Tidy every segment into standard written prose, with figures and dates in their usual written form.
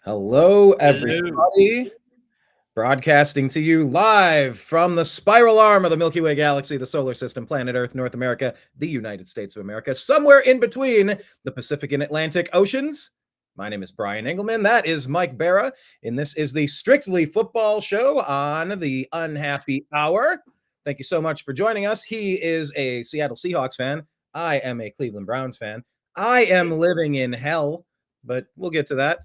Hello, Hello. everybody. Broadcasting to you live from the spiral arm of the Milky Way galaxy, the solar system, planet Earth, North America, the United States of America, somewhere in between the Pacific and Atlantic Oceans. My name is Brian Engelman. That is Mike Bara. And this is the Strictly Football Show on the Unhappy Hour. Thank you so much for joining us. He is a Seattle Seahawks fan. I am a Cleveland Browns fan. I am living in hell, but we'll get to that.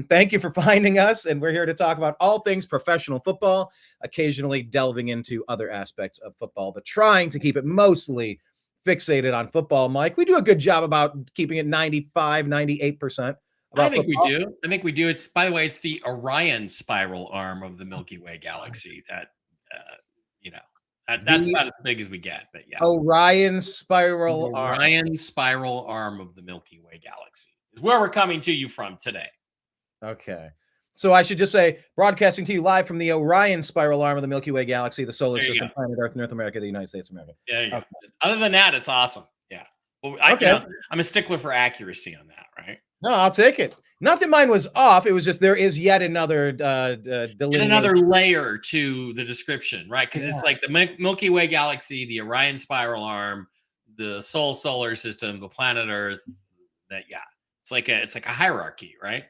Thank you for finding us, and we're here to talk about all things professional football, occasionally delving into other aspects of football, but trying to keep it mostly fixated on football. Mike, we do a good job about keeping it 95, 98% I about think football. we do. It's, by the way, it's the Orion spiral arm of the Milky Way galaxy. That's The about as big as we get. But yeah, Orion the spiral arm. Orion spiral arm of the Milky Way galaxy is where we're coming to you from today. Okay. So I should just say, broadcasting to you live from the Orion spiral arm of the Milky Way galaxy, the solar system, planet Earth, North America, the United States of America. There you go. Other than that, it's awesome. Yeah. Well, I'm a stickler for accuracy on that, right? No, I'll take it. Not that mine was off. It was just there is yet another another layer to the description, right? Because it's like the Milky Way galaxy, the Orion spiral arm, the solar system, the planet Earth. It's like a hierarchy, right?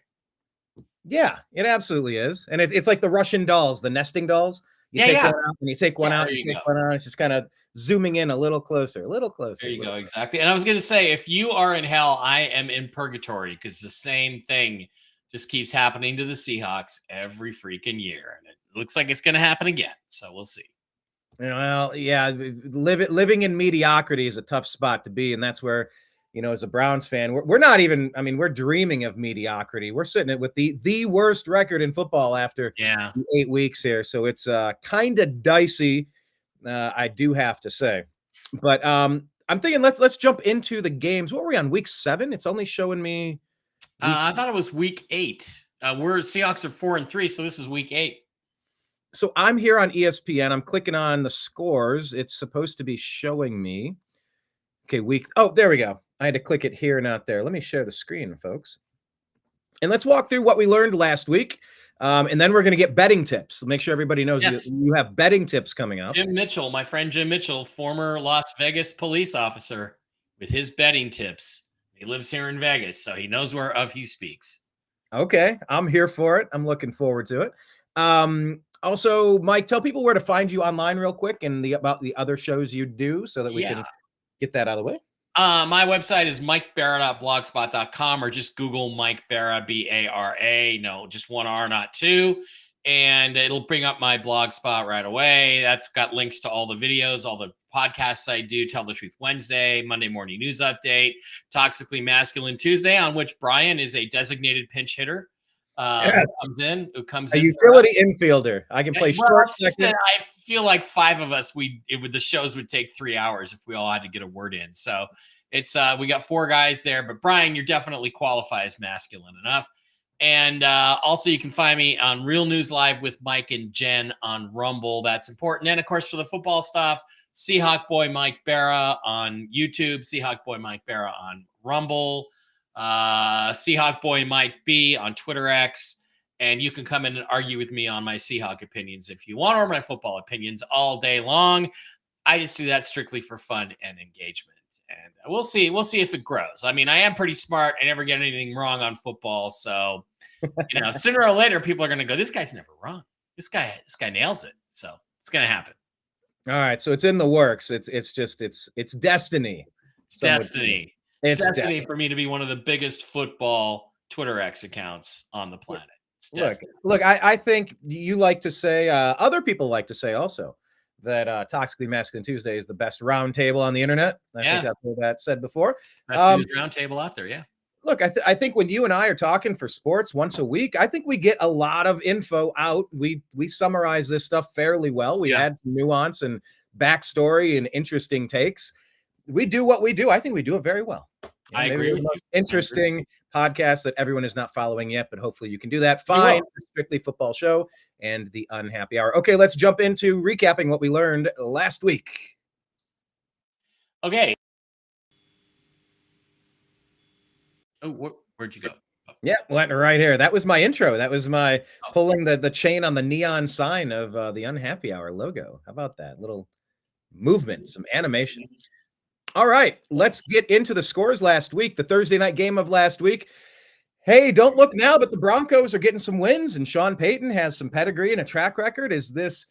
Yeah, it absolutely is, and it's like the Russian dolls, the nesting dolls. You take one out, and you take one out, and you take one out. It's just kind of zooming in a little closer, a little closer. There you go, exactly. And I was going to say, if you are in hell, I am in purgatory, because the same thing just keeps happening to the Seahawks every freaking year, and it looks like it's going to happen again. So we'll see. Well, yeah, living in mediocrity is a tough spot to be, and that's where, as a Browns fan, we're not even. I mean, we're dreaming of mediocrity. We're sitting it with the worst record in football after 8 weeks here, so it's kind of dicey. I do have to say, but I'm thinking let's jump into the games. What were we on, week 7? It's only showing me. I thought it was week 8. We're Seahawks are 4-3, so this is week 8. So I'm here on ESPN. I'm clicking on the scores. It's supposed to be showing me. Okay, week. Oh, there we go. I had to click it here, not there. Let me share the screen, folks. And let's walk through what we learned last week. And then we're going to get betting tips. Make sure everybody knows you have betting tips coming up. Jim Mitchell, my friend Jim Mitchell, former Las Vegas police officer, with his betting tips. He lives here in Vegas, so he knows whereof he speaks. Okay, I'm here for it. I'm looking forward to it. Also, Mike, tell people where to find you online real quick and about the other shows you do so that we can get that out of the way. My website is mikebara.blogspot.com, or just Google Mike Bara, B-A-R-A. No, just one R, not two. And it'll bring up my blog spot right away. That's got links to all the videos, all the podcasts I do. Tell the Truth Wednesday, Monday Morning News Update, Toxically Masculine Tuesday, on which Brian is a designated pinch hitter. Who comes in, a utility infielder. I can play short second. I feel like 5 of us, the shows would take 3 hours if we all had to get a word in. So it's we got 4 guys there, but Brian, you're definitely qualified as masculine enough. And also, you can find me on Real News Live with Mike and Jen on Rumble. That's important. And of course, for the football stuff, Seahawk Boy Mike Bara on YouTube, Seahawk Boy Mike Bara on Rumble, Seahawk Boy Mike B on Twitter X. And you can come in and argue with me on my Seahawk opinions if you want, or my football opinions all day long. I just do that strictly for fun and engagement. And we'll see if it grows. I mean, I am pretty smart. I never get anything wrong on football. So, sooner or later, people are going to go, this guy's never wrong. This guy nails it. So it's going to happen. All right. So it's in the works. It's destiny. It's destiny. It's destiny for me to be one of the biggest football Twitter X accounts on the planet. Look, I think you like to say, other people like to say also, that Toxically Masculine Tuesday is the best round table on the internet. I think I've heard that said before. Best round table out there, yeah. Look, I think when you and I are talking for sports once a week, I think we get a lot of info out. We summarize this stuff fairly well. We add some nuance and backstory and interesting takes. We do what we do. I think we do it very well. I agree with you. Interesting podcast that everyone is not following yet, but hopefully you can do that. Find the Strictly Football Show and the Unhappy Hour. Okay, let's jump into recapping what we learned last week. Okay. Oh, where'd you go? Yeah, went right here. That was my intro. That was my Oh. pulling the chain on the neon sign of the Unhappy Hour logo. How about that little movement, some animation? All right, let's get into the scores last week, the Thursday night game of last week. Hey, don't look now, but the Broncos are getting some wins, and Sean Payton has some pedigree and a track record. Is this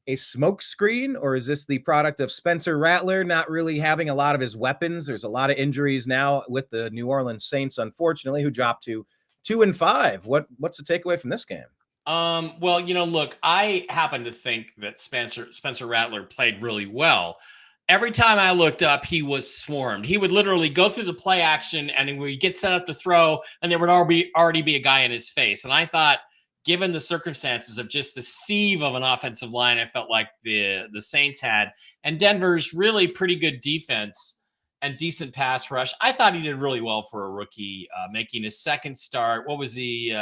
a smoke screen, or is this the product of Spencer Rattler not really having a lot of his weapons? There's a lot of injuries now with the New Orleans Saints, unfortunately, who dropped to 2-5. What's the takeaway from this game? Well, look, I happen to think that Spencer Rattler played really well. Every time I looked up, he was swarmed. He would literally go through the play action, and then we'd get set up to throw, and there would already be a guy in his face. And I thought, given the circumstances of just the sieve of an offensive line, I felt like the Saints had, and Denver's really pretty good defense and decent pass rush. I thought he did really well for a rookie, making his second start. What was he?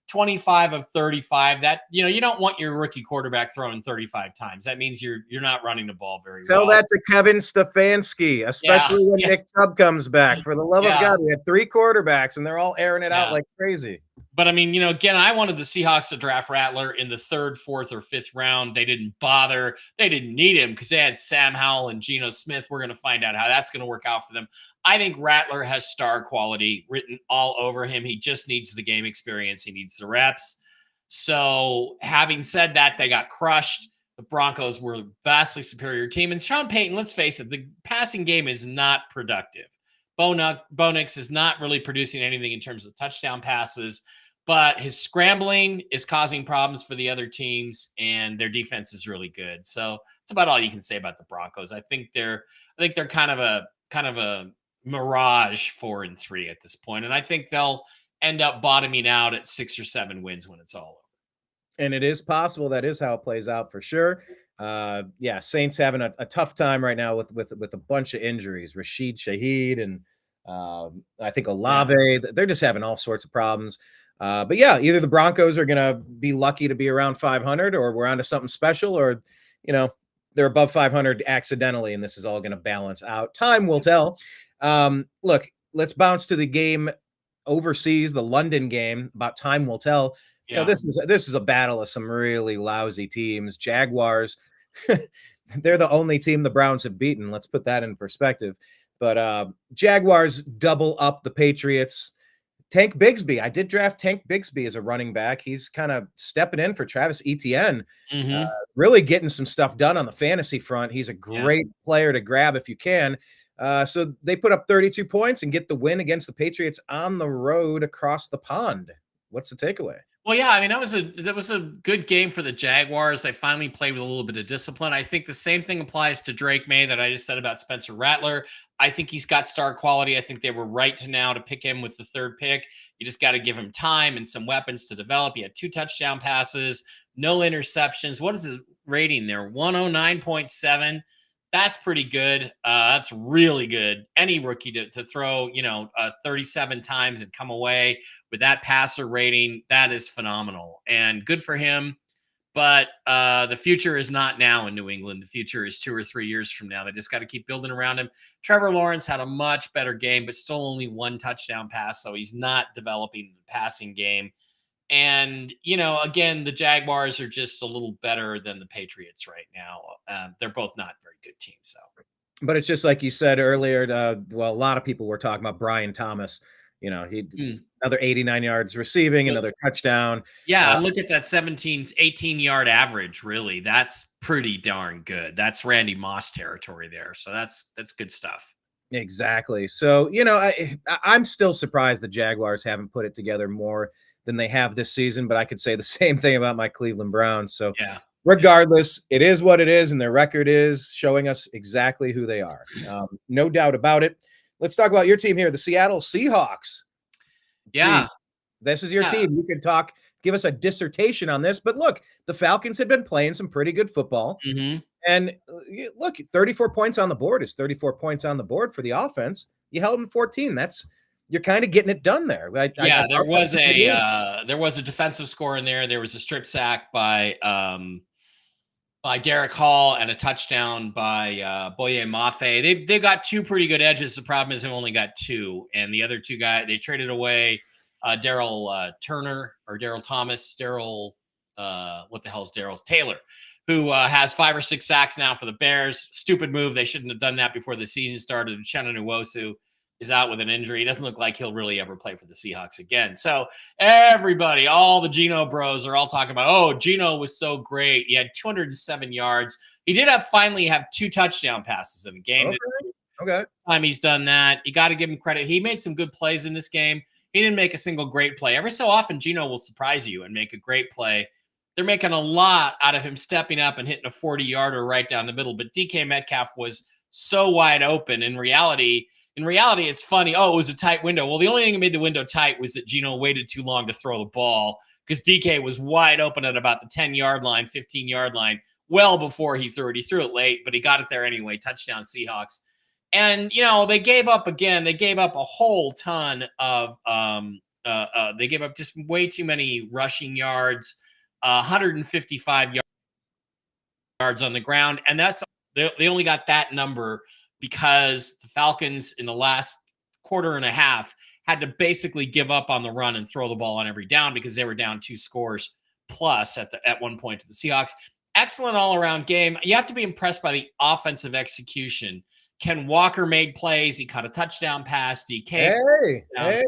25 of 35. That, you don't want your rookie quarterback throwing 35 times. That means you're not running the ball very well. Tell that to Kevin Stefanski, especially when Nick Chubb comes back. For the love of God, we had 3 quarterbacks, and they're all airing it out like crazy. But I mean, again, I wanted the Seahawks to draft Rattler in the 3rd, 4th, or 5th round. They didn't bother. They didn't need him because they had Sam Howell and Geno Smith. We're going to find out how that's going to work out for them. I think Rattler has star quality written all over him. He just needs the game experience. He needs the reps. So having said that, they got crushed. The Broncos were a vastly superior team. And Sean Payton, let's face it, the passing game is not productive. Bo Nix is not really producing anything in terms of touchdown passes, but his scrambling is causing problems for the other teams, and their defense is really good. So it's about all you can say about the Broncos. I think they're kind of a mirage 4-3 at this point, and I think they'll end up bottoming out at 6 or 7 wins when it's all over. And it is possible. That is how it plays out for sure. Saints having a tough time right now with a bunch of injuries. Rashid Shaheed and I think Olave. Yeah. They're just having all sorts of problems. But yeah, either the Broncos are going to be lucky to be around 500, or we're onto something special, or they're above 500 accidentally, and this is all going to balance out. Time will tell. Look, let's bounce to the game overseas, the London game. About time will tell. Yeah. This is a battle of some really lousy teams. Jaguars, they're the only team the Browns have beaten. Let's put that in perspective. But Jaguars double up the Patriots. Tank Bigsby. I did draft Tank Bigsby as a running back. He's kind of stepping in for Travis Etienne, really getting some stuff done on the fantasy front. He's a great player to grab if you can. So they put up 32 points and get the win against the Patriots on the road across the pond. What's the takeaway? Well, yeah, I mean, that was a good game for the Jaguars. They finally played with a little bit of discipline. I think the same thing applies to Drake May that I just said about Spencer Rattler. I think he's got star quality. I think they were right to pick him with the 3rd pick. You just got to give him time and some weapons to develop. He had 2 touchdown passes, no interceptions. What is his rating there? 109.7. That's pretty good. That's really good. Any rookie to throw, 37 times and come away with that passer rating, that is phenomenal and good for him. But the future is not now in New England. The future is 2 or 3 years from now. They just got to keep building around him. Trevor Lawrence had a much better game, but still only 1 touchdown pass, so he's not developing the passing game. And, again, the Jaguars are just a little better than the Patriots right now. They're both not very good teams. So, but it's just like you said earlier. A lot of people were talking about Brian Thomas. Another 89 yards receiving, another touchdown. Yeah, look at that 18-yard average. Really, that's pretty darn good. That's Randy Moss territory there. So that's good stuff. Exactly. So, I'm still surprised the Jaguars haven't put it together more than they have this season, but I could say the same thing about my Cleveland Browns. So regardless, it is what it is, and their record is showing us exactly who they are. No doubt about it. Let's talk about your team here, the Seattle Seahawks. Yeah. Gee, this is your team. You can give us a dissertation on this, but look, the Falcons have been playing some pretty good football. And look, 34 points on the board is 34 points on the board for the offense. You held them 14. You're kind of getting it done there. There was a defensive score in there. There was a strip sack by Derek Hall and a touchdown by Boye Mafe. They've got 2 pretty good edges. The problem is they've only got 2, and the other 2 guys they traded away Daryl Turner or Daryl Thomas, what the hell's Daryl's Taylor, who has 5 or 6 sacks now for the Bears. Stupid move. They shouldn't have done that before the season started. Uchenna Nwosu is out with an injury. He doesn't look like he'll really ever play for the Seahawks again. So everybody, all the Geno bros are all talking about, oh, Geno was so great. He had 207 yards. He did finally have 2 touchdown passes in the game. Okay. Time he's done that. You got to give him credit. He made some good plays in this game. He didn't make a single great play. Every so often, Geno will surprise you and make a great play. They're making a lot out of him stepping up and hitting a 40-yarder right down the middle. But DK Metcalf was so wide open. In reality, it's funny. Oh, it was a tight window. Well, the only thing that made the window tight was that Geno waited too long to throw the ball because DK was wide open at about the 10-yard line, 15-yard line, well before he threw it. He threw it late, but he got it there anyway. Touchdown Seahawks. And, they gave up again. They gave up a whole ton of they gave up just way too many rushing yards, 155 yards on the ground. And they only got that number because the Falcons in the last quarter and a half had to basically give up on the run and throw the ball on every down because they were down 2 scores plus at one point to the Seahawks. Excellent all-around game. You have to be impressed by the offensive execution. Ken Walker made plays. He caught a touchdown pass. DK. Hey.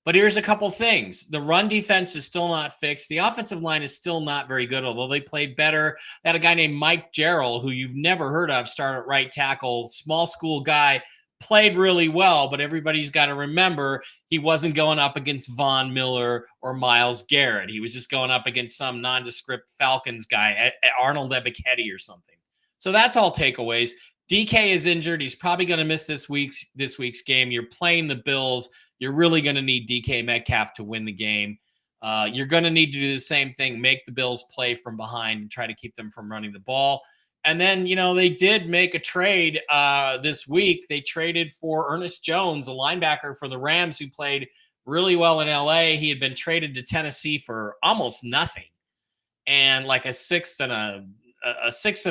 But here's a couple things. The run defense is still not fixed. The offensive line is still not very good, although they played better. They had a guy named Mike Jarrell, who you've never heard of, start at right tackle, small school guy, played really well, but everybody's got to remember he wasn't going up against Von Miller or Myles Garrett. He was just going up against some nondescript Falcons guy, Arnold Ebiketie or something. So that's all takeaways. DK is injured. He's probably going to miss this week's game. You're playing the Bills. You're really going to need DK Metcalf to win the game. You're going to need to do the same thing, make the Bills play from behind and try to keep them from running the ball. And then, they did make a trade this week. They traded for Ernest Jones, a linebacker for the Rams who played really well in LA. He had been traded to Tennessee for almost nothing. And like a sixth and a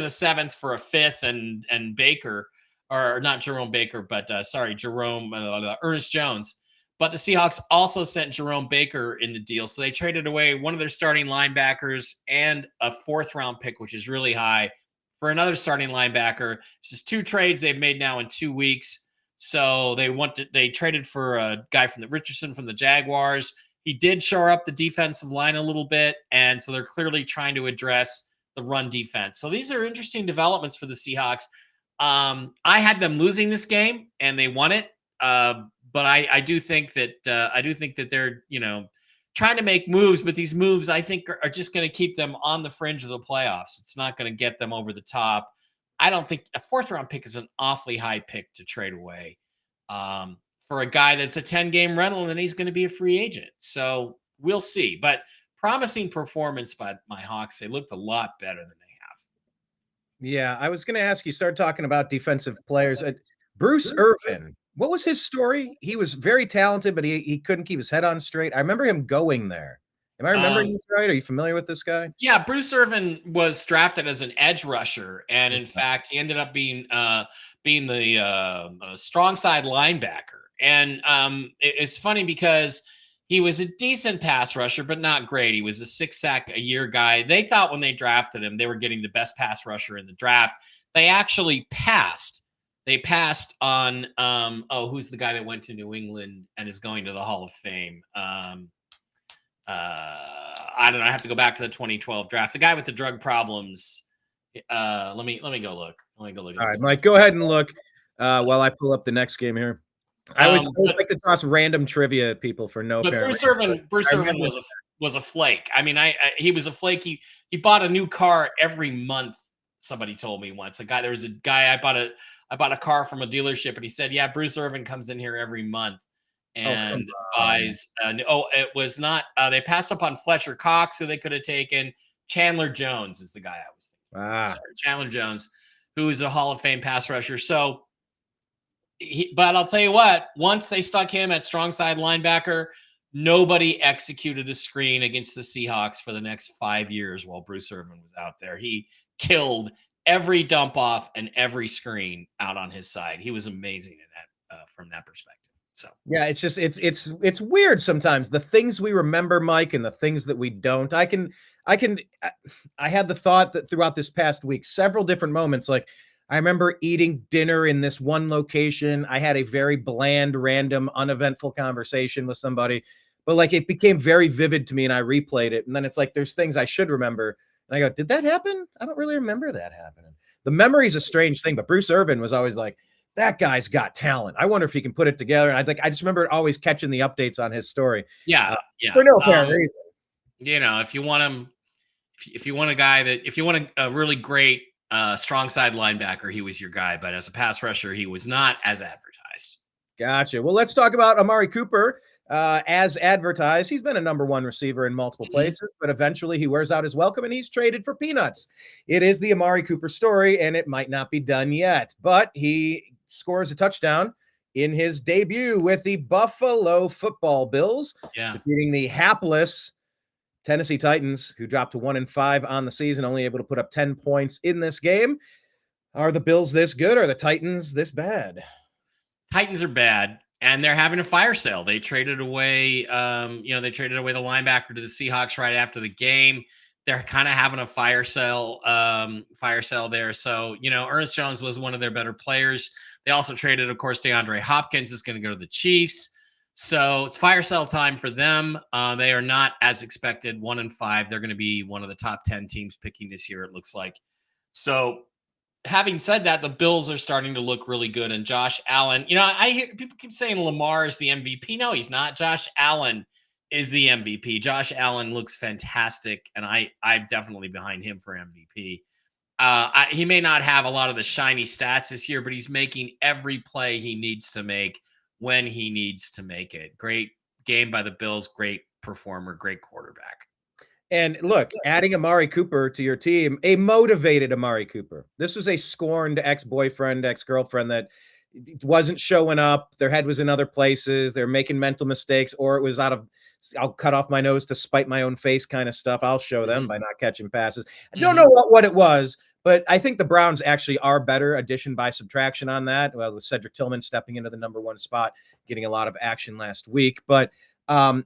seventh for a fifth and Baker, or not Jerome Baker, but Ernest Jones. But the Seahawks also sent Jerome Baker in the deal. So they traded away one of their starting linebackers and a 4th-round pick, which is really high, for another starting linebacker. This is 2 trades they've made now in 2 weeks. So they traded for a guy from Richardson from the Jaguars. He did shore up the defensive line a little bit. And so they're clearly trying to address the run defense. So these are interesting developments for the Seahawks. I had them losing this game and they won it. But I do think that they're, trying to make moves, but these moves I think are just going to keep them on the fringe of the playoffs. It's not going to get them over the top. I don't think a 4th-round pick is an awfully high pick to trade away for a guy that's a 10-game rental and then he's going to be a free agent. So we'll see. But promising performance by my Hawks. They looked a lot better than they have. Yeah, I was going to ask you, start talking about defensive players. Bruce Irvin, what was his story? He was very talented, but he couldn't keep his head on straight. I remember him going there. Am I remembering this right? Are you familiar with this guy? Yeah, Bruce Irvin was drafted as an edge rusher, and in fact, he ended up being the strong side linebacker. And it's funny because he was a decent pass rusher, but not great. He was a 6-sack-a-year guy. They thought when they drafted him, they were getting the best pass rusher in the draft. They actually passed. They passed on, who's the guy that went to New England and is going to the Hall of Fame? I don't know. I have to go back to the 2012 draft. The guy with the drug problems. Let me go look. All right, Mike, go ahead and look while I pull up the next game here. I always like to toss random trivia at people for no apparent reason. Bruce Irvin was a flake. I mean, he was a flake. He bought a new car every month. Somebody told me once. There was a guy I bought a car from a dealership, and he said, "Yeah, Bruce Irvin comes in here every month and buys." It was not. They passed up on Fletcher Cox, who they could have taken. Chandler Jones is the guy I was thinking. Sorry, Chandler Jones, who is a Hall of Fame pass rusher. So, but I'll tell you what. Once they stuck him at strong side linebacker, nobody executed a screen against the Seahawks for the next 5 years while Bruce Irvin was out there. He killed every dump off and every screen out on his side. He was amazing in that from that perspective. So yeah, it's just it's weird sometimes the things we remember, Mike, and the things that we don't. I had the thought that throughout this past week, several different moments, like I remember eating dinner in this one location. I had a very bland, random, uneventful conversation with somebody, but like it became very vivid to me and I replayed it. And then it's like there's things I should remember. And I go, did that happen? I don't really remember that happening. The memory is a strange thing, but Bruce Irvin was always like, that guy's got talent. I wonder if he can put it together. And I just remember always catching the updates on his story. yeah, For no apparent reason. You know, if you want him, if you want a guy that, if you want a really great strong side linebacker, he was your guy. But as a pass rusher, he was not as advertised. Gotcha. Well, let's talk about Amari Cooper. As advertised, he's been a number one receiver in multiple places, but eventually he wears out his welcome and he's traded for peanuts. It is the Amari Cooper story, and it might not be done yet, but he scores a touchdown in his debut with the Buffalo Football Bills, defeating the hapless Tennessee Titans, who dropped to 1-5 on the season, only able to put up 10 points in this game. Are the Bills this good? Or are the Titans this bad? Titans are bad, and they're having a fire sale. They traded away, they traded away the linebacker to the Seahawks right after the game. They're kind of having a fire sale there. So, Ernest Jones was one of their better players. They also traded, of course, DeAndre Hopkins is going to go to the Chiefs. So it's fire sale time for them. They are not, as expected, 1-5. They're going to be one of the top 10 teams picking this year, it looks like. So having said that, the Bills are starting to look really good. And Josh Allen, I hear people keep saying Lamar is the MVP. No, he's not. Josh Allen is the MVP. Josh Allen looks fantastic, and I'm definitely behind him for MVP. He may not have a lot of the shiny stats this year, but he's making every play he needs to make when he needs to make it. Great game by the Bills. Great performer. Great quarterback. And look, adding Amari Cooper to your team, a motivated Amari Cooper. This was a scorned ex-boyfriend, ex-girlfriend that wasn't showing up. Their head was in other places. They're making mental mistakes, or it was out of, I'll cut off my nose to spite my own face kind of stuff. I'll show them by not catching passes. I don't know what it was, but I think the Browns actually are better, addition by subtraction on that. Well, with Cedric Tillman stepping into the number one spot, getting a lot of action last week. But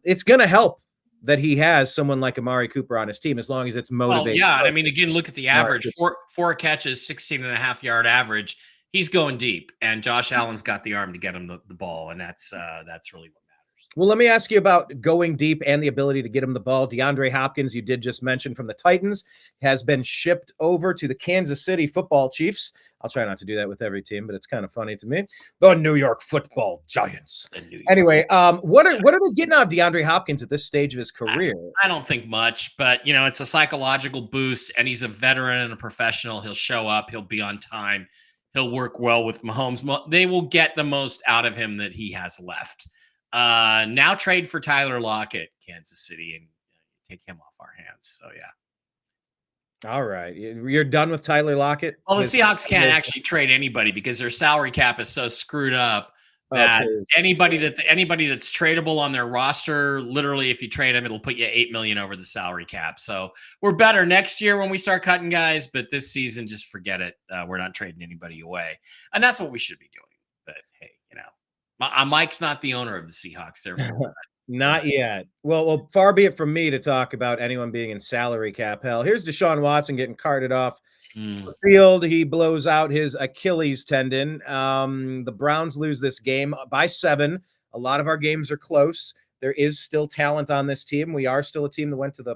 it's going to help that he has someone like Amari Cooper on his team, as long as it's motivated. Well, yeah. I mean, again, look at the average. Four catches, 16.5-yard average. He's going deep, and Josh Allen's got the arm to get him the ball, and that's really what matters. Well, let me ask you about going deep and the ability to get him the ball. DeAndre Hopkins, you did just mention, from the Titans, has been shipped over to the Kansas City Football Chiefs. I'll try not to do that with every team, but it's kind of funny to me. The New York Football Giants. Anyway, what are they getting out of DeAndre Hopkins at this stage of his career? I don't think much, but it's a psychological boost, and he's a veteran and a professional. He'll show up. He'll be on time. He'll work well with Mahomes. They will get the most out of him that he has left. Now trade for Tyler Lockett, Kansas City, and take him off our hands. So, yeah. All right. You're done with Tyler Lockett? Well, the Seahawks can't actually trade anybody because their salary cap is so screwed up that anybody that's tradable on their roster, literally, if you trade them, it'll put you $8 million over the salary cap. So we're better next year when we start cutting guys, but this season, just forget it. We're not trading anybody away, and that's what we should be doing. But hey, Mike's not the owner of the Seahawks. Therefore, not yet. Well, far be it from me to talk about anyone being in salary cap hell. Here's Deshaun Watson getting carted off the field. He blows out his Achilles tendon. The Browns lose this game by 7. A lot of our games are close. There is still talent on this team. We are still a team that went to the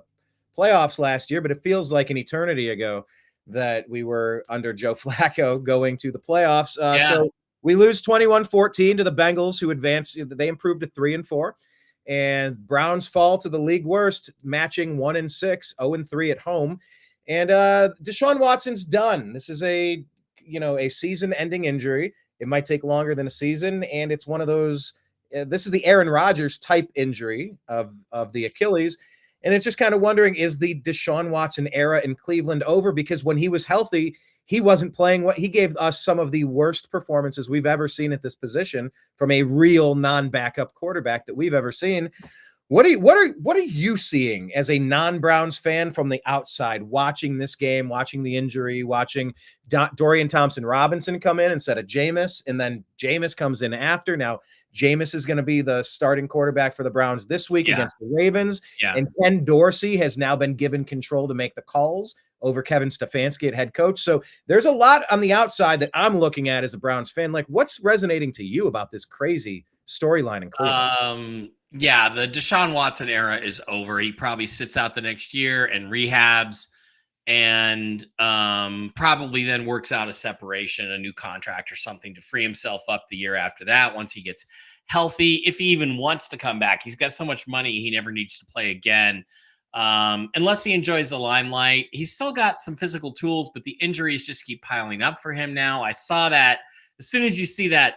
playoffs last year, but it feels like an eternity ago that we were under Joe Flacco going to the playoffs. So we lose 21-14 to the Bengals, who advanced. They improved to 3-4. And Browns fall to the league worst, matching 1-6, 0-3 at home. And Deshaun Watson's done. This is a season-ending injury. It might take longer than a season, and it's one of those. This is the Aaron Rodgers type injury of the Achilles, and it's just kind of wondering, is the Deshaun Watson era in Cleveland over? Because when he was healthy, he wasn't playing what he gave us some of the worst performances we've ever seen at this position from a real non-backup quarterback that we've ever seen. What are you seeing as a non-Browns fan from the outside, watching this game, watching the injury, watching Dorian Thompson-Robinson come in instead of Jameis, and then Jameis comes in after? Now, Jameis is going to be the starting quarterback for the Browns this week against the Ravens. Yeah. And Ken Dorsey has now been given control to make the calls over Kevin Stefanski at head coach. So there's a lot on the outside that I'm looking at as a Browns fan. Like, what's resonating to you about this crazy storyline in Cleveland? Yeah, the Deshaun Watson era is over. He probably sits out the next year and rehabs, and probably then works out a separation, a new contract or something to free himself up the year after that once he gets healthy, if he even wants to come back. He's got so much money, he never needs to play again. Unless he enjoys the limelight. He's still got some physical tools, but the injuries just keep piling up for him now. I saw that as soon as you see that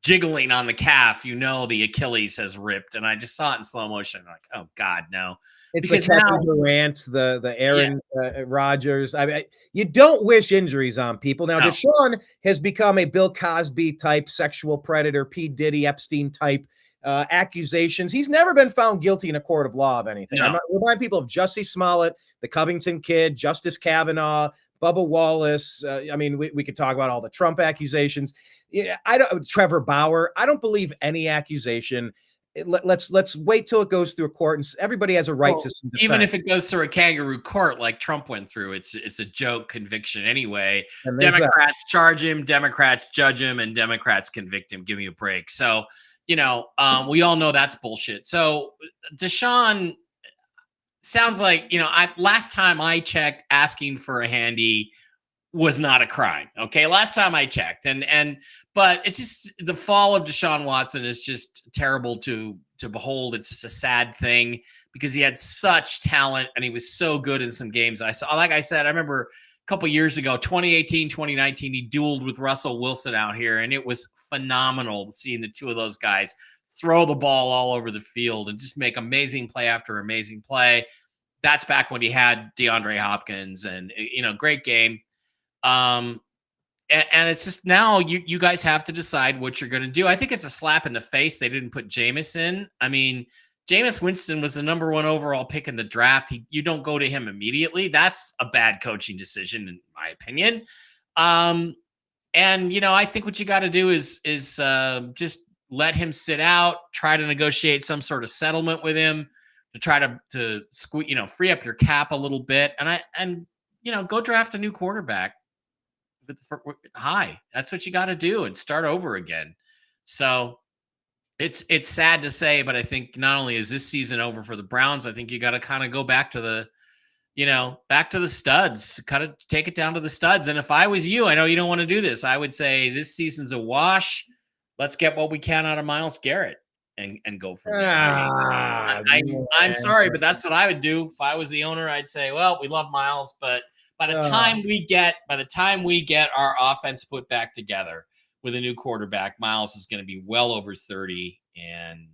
jiggling on the calf, you know the Achilles has ripped, and I just saw it in slow motion. I'm like, oh God, no! It's because Kevin Durant, the Aaron Rodgers. I mean, you don't wish injuries on people. Now, Deshaun has become a Bill Cosby type sexual predator, P. Diddy, Epstein type accusations. He's never been found guilty in a court of law of anything. I remind people of Jussie Smollett, the Covington kid, Justice Kavanaugh, Bubba Wallace. I mean, we could talk about all the Trump accusations. Trevor Bauer. I don't believe any accusation. Let's wait till it goes through a court, and everybody has a right to some defense. Even if it goes through a kangaroo court like Trump went through, it's a joke conviction anyway. Democrats charge him, Democrats judge him, and Democrats convict him. Give me a break. So, we all know that's bullshit. So Deshaun sounds like, last time I checked, asking for a handy was not a crime. Okay. Last time I checked, but it just, the fall of Deshaun Watson is just terrible to behold. It's just a sad thing because he had such talent and he was so good in some games. I saw, like I said, I remember a couple years ago, 2018, 2019, he dueled with Russell Wilson out here, and it was phenomenal seeing the two of those guys throw the ball all over the field and just make amazing play after amazing play. That's back when he had DeAndre Hopkins, and, great game. And it's just now you guys have to decide what you're going to do. I think it's a slap in the face they didn't put Jameis in. I mean, Jameis Winston was the #1 overall pick in the draft. You don't go to him immediately. That's a bad coaching decision, in my opinion. And I think what you got to do is just let him sit out, try to negotiate some sort of settlement with him to try to free up your cap a little bit, and go draft a new quarterback. That's what you got to do and start over again. So it's sad to say, but I think not only is this season over for the Browns, I think you got to kind of go back to the studs, kind of take it down to the studs. And if I was you, I know you don't want to do this, I would say this season's a wash. Let's get what we can out of Myles Garrett and go from there. I'm sorry, but that's what I would do if I was the owner. I'd say, well, we love Myles, but by the time we get our offense put back together with a new quarterback, Myles is going to be well over 30, and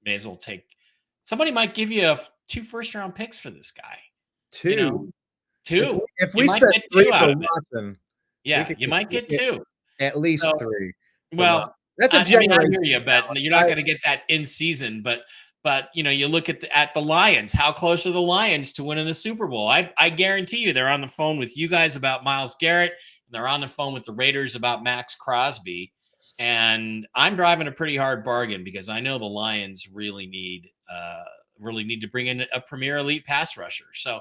may as well somebody might give you 2 first-round picks for this guy. Two. If we spent 3 for Watson, you might get 2. At least 3. Well, that's a generation. I hear you, but you're not going to get that in season. But you look at the Lions. How close are the Lions to winning the Super Bowl? I guarantee you they're on the phone with you guys about Myles Garrett, and they're on the phone with the Raiders about Max Crosby. And I'm driving a pretty hard bargain because I know the Lions really need to bring in a premier elite pass rusher. So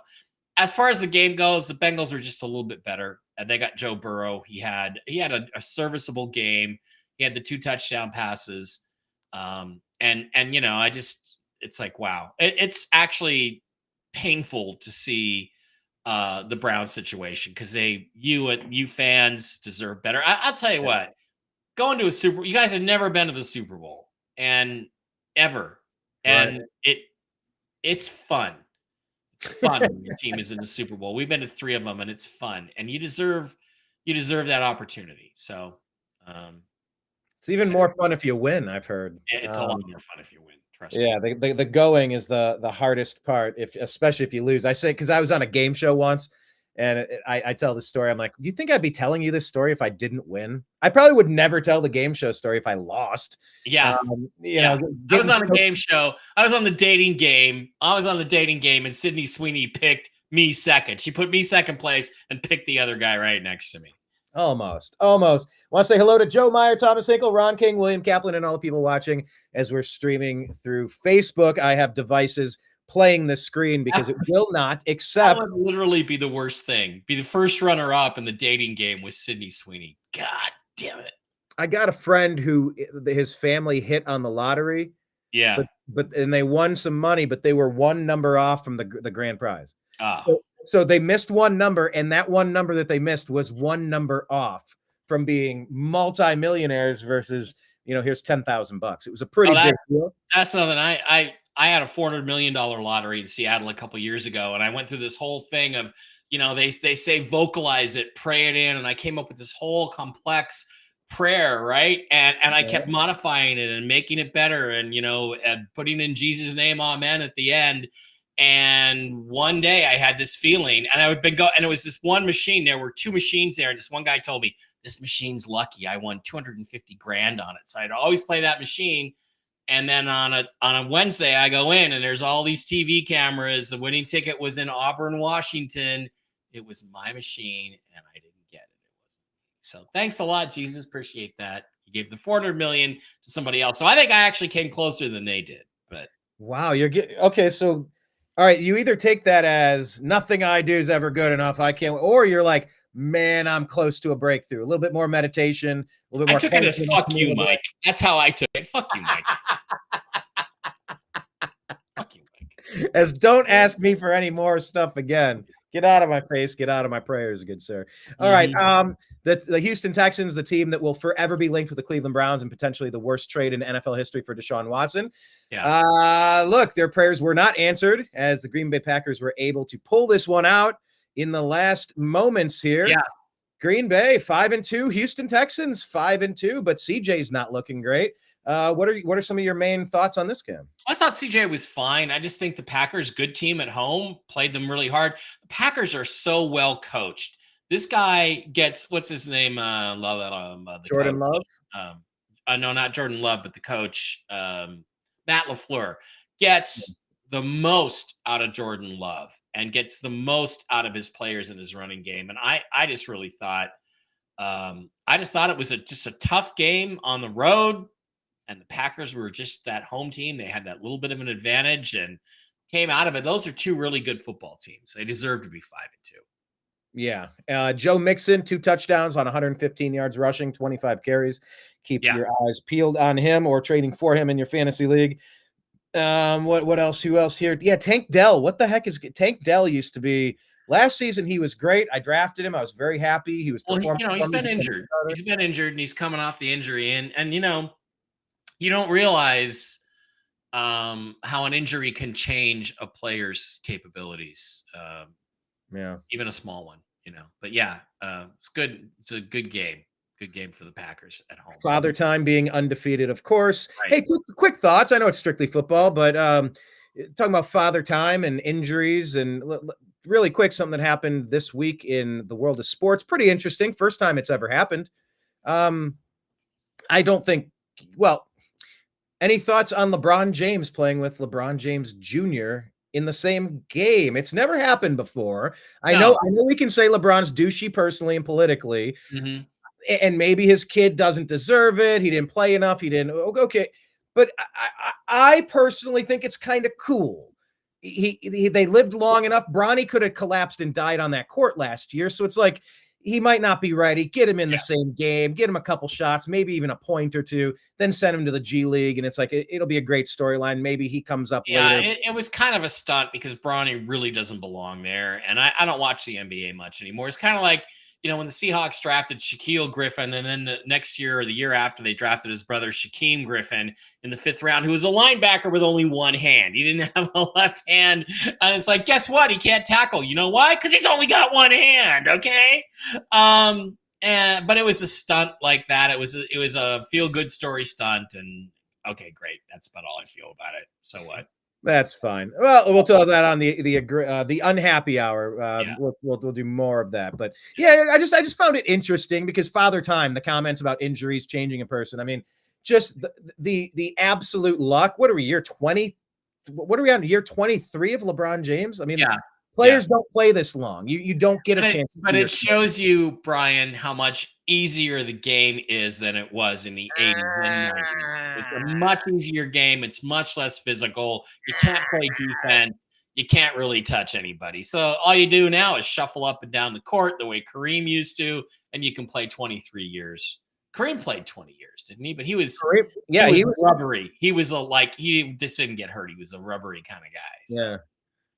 as far as the game goes, the Bengals are just a little bit better. They got Joe Burrow. He had a serviceable game. He had the 2 touchdown passes. It's like, wow, it's actually painful to see the Browns situation because you fans deserve better. I'll tell you what, going to you guys have never been to the Super Bowl and ever. And it's fun. It's fun when your team is in the Super Bowl. We've been to 3 of them and it's fun, and you deserve that opportunity. So, it's even more fun if you win, I've heard. It's a lot more fun if you win. Trust me. Yeah, the going is the hardest part, especially if you lose. I say, because I was on a game show once, and I tell this story. I'm like, do you think I'd be telling you this story if I didn't win? I probably would never tell the game show story if I lost. Yeah. I was on a game show. I was on the dating game. And Sydney Sweeney picked me second. She put me second place and picked the other guy right next to me. Almost. Want to say hello to Joe Meyer, Thomas Hinkle, Ron King, William Kaplan, and all the people watching as we're streaming through Facebook. I have devices playing the screen because it will not accept. That would literally be the worst thing. Be the first runner-up in the dating game with Sydney Sweeney. God damn it. I got a friend who his family hit on the lottery. Yeah. And they won some money, but they were one number off from the grand prize. Oh. So they missed one number, and that one number that they missed was one number off from being multimillionaires versus, here's $10,000. It was a pretty big deal. That's nothing. I had a $400 million lottery in Seattle a couple years ago, and I went through this whole thing of, they say vocalize it, pray it in, and I came up with this whole complex prayer, right? And I kept modifying it and making it better, and and putting in Jesus' name, amen at the end. And one day I had this feeling, and I would go, and it was this one machine. There were two machines there, and this one guy told me, this machine's lucky. I won 250 grand on it. So I'd always play that machine. And then on a Wednesday, I go in, and there's all these TV cameras. The winning ticket was in Auburn, Washington. It was my machine, and I didn't get it. It wasn't me. So thanks a lot, Jesus. Appreciate that. You gave the 400 million to somebody else. So I think I actually came closer than they did. But wow, okay. So, all right, you either take that as nothing I do is ever good enough. I can't, or you're like, man, I'm close to a breakthrough. A little bit more meditation. A little bit more. I took it as fuck you, Mike. That's how I took it. Fuck you, Mike. Fuck you, Mike. As don't ask me for any more stuff again. Get out of my face. Get out of my prayers, good sir. All right. The Houston Texans, the team that will forever be linked with the Cleveland Browns and potentially the worst trade in NFL history for Deshaun Watson. Yeah. Look, their prayers were not answered as the Green Bay Packers were able to pull this one out in the last moments here. Yeah. Green Bay 5-2, Houston Texans 5-2, but CJ's not looking great. What are some of your main thoughts on this game? I thought CJ was fine. I just think the Packers, good team at home, played them really hard. The Packers are so well coached. This guy gets, what's his name? Jordan coach. Love? No, not Jordan Love, but the coach, Matt LaFleur, gets the most out of Jordan Love and gets the most out of his players in his running game. And I just really thought, it was just a tough game on the road. And the Packers were just that home team. They had that little bit of an advantage and came out of it. Those are two really good football teams. They deserve to be 5-2. Yeah. Joe Mixon, 2 touchdowns on 115 yards rushing, 25 carries. Keep your eyes peeled on him or trading for him in your fantasy league. What else? Who else here? Yeah, Tank Dell. What the heck is Tank Dell? Used to be last season. He was great. I drafted him. I was very happy. He was performing. He's been injured. He's been injured, and he's coming off the injury. And you don't realize how an injury can change a player's capabilities. Even a small one, But yeah, it's good. It's a good game. Good game for the Packers at home. Father Time being undefeated, of course. Right. Hey, quick thoughts. I know it's strictly football, but talking about Father Time and injuries and really quick, something that happened this week in the world of sports. Pretty interesting. First time it's ever happened. I don't think, any thoughts on LeBron James playing with LeBron James Jr. in the same game? It's never happened before. I know we can say LeBron's douchey personally and politically, and maybe his kid doesn't deserve it. He didn't play enough. He didn't. Okay. But I personally think it's kind of cool. They lived long enough. Bronny could have collapsed and died on that court last year. So it's like, he might not be ready. Get him in the same game, get him a couple shots, maybe even a point or two, then send him to the G League. And it's like, it'll be a great storyline. Maybe he comes up later. It was kind of a stunt because Bronny really doesn't belong there. And I don't watch the NBA much anymore. It's kind of like, when the Seahawks drafted Shaquille Griffin, and then the next year or the year after, they drafted his brother Shaquem Griffin in the 5th round, who was a linebacker with only one hand. He didn't have a left hand. And it's like, guess what? He can't tackle. You know why? Because he's only got one hand. Okay. But it was a stunt like that. It was a feel-good story stunt. And okay, great. That's about all I feel about it. So what? That's fine. Well, we'll tell that on the unhappy hour. We'll do more of that. But yeah, I just found it interesting because Father Time, the comments about injuries changing a person. I mean, just the absolute luck. What are we, year 20? What are we on, year 23 of LeBron James? I mean, Players don't play this long. You don't get a chance. But it shows you, Brian, how much easier the game is than it was in the 80s and 90s. It's a much easier game. It's much less physical. You can't play defense. You can't really touch anybody. So all you do now is shuffle up and down the court the way Kareem used to, and you can play 23 years. Kareem played 20 years, didn't he? But he was rubbery. He was he just didn't get hurt. He was a rubbery kind of guy. So. Yeah.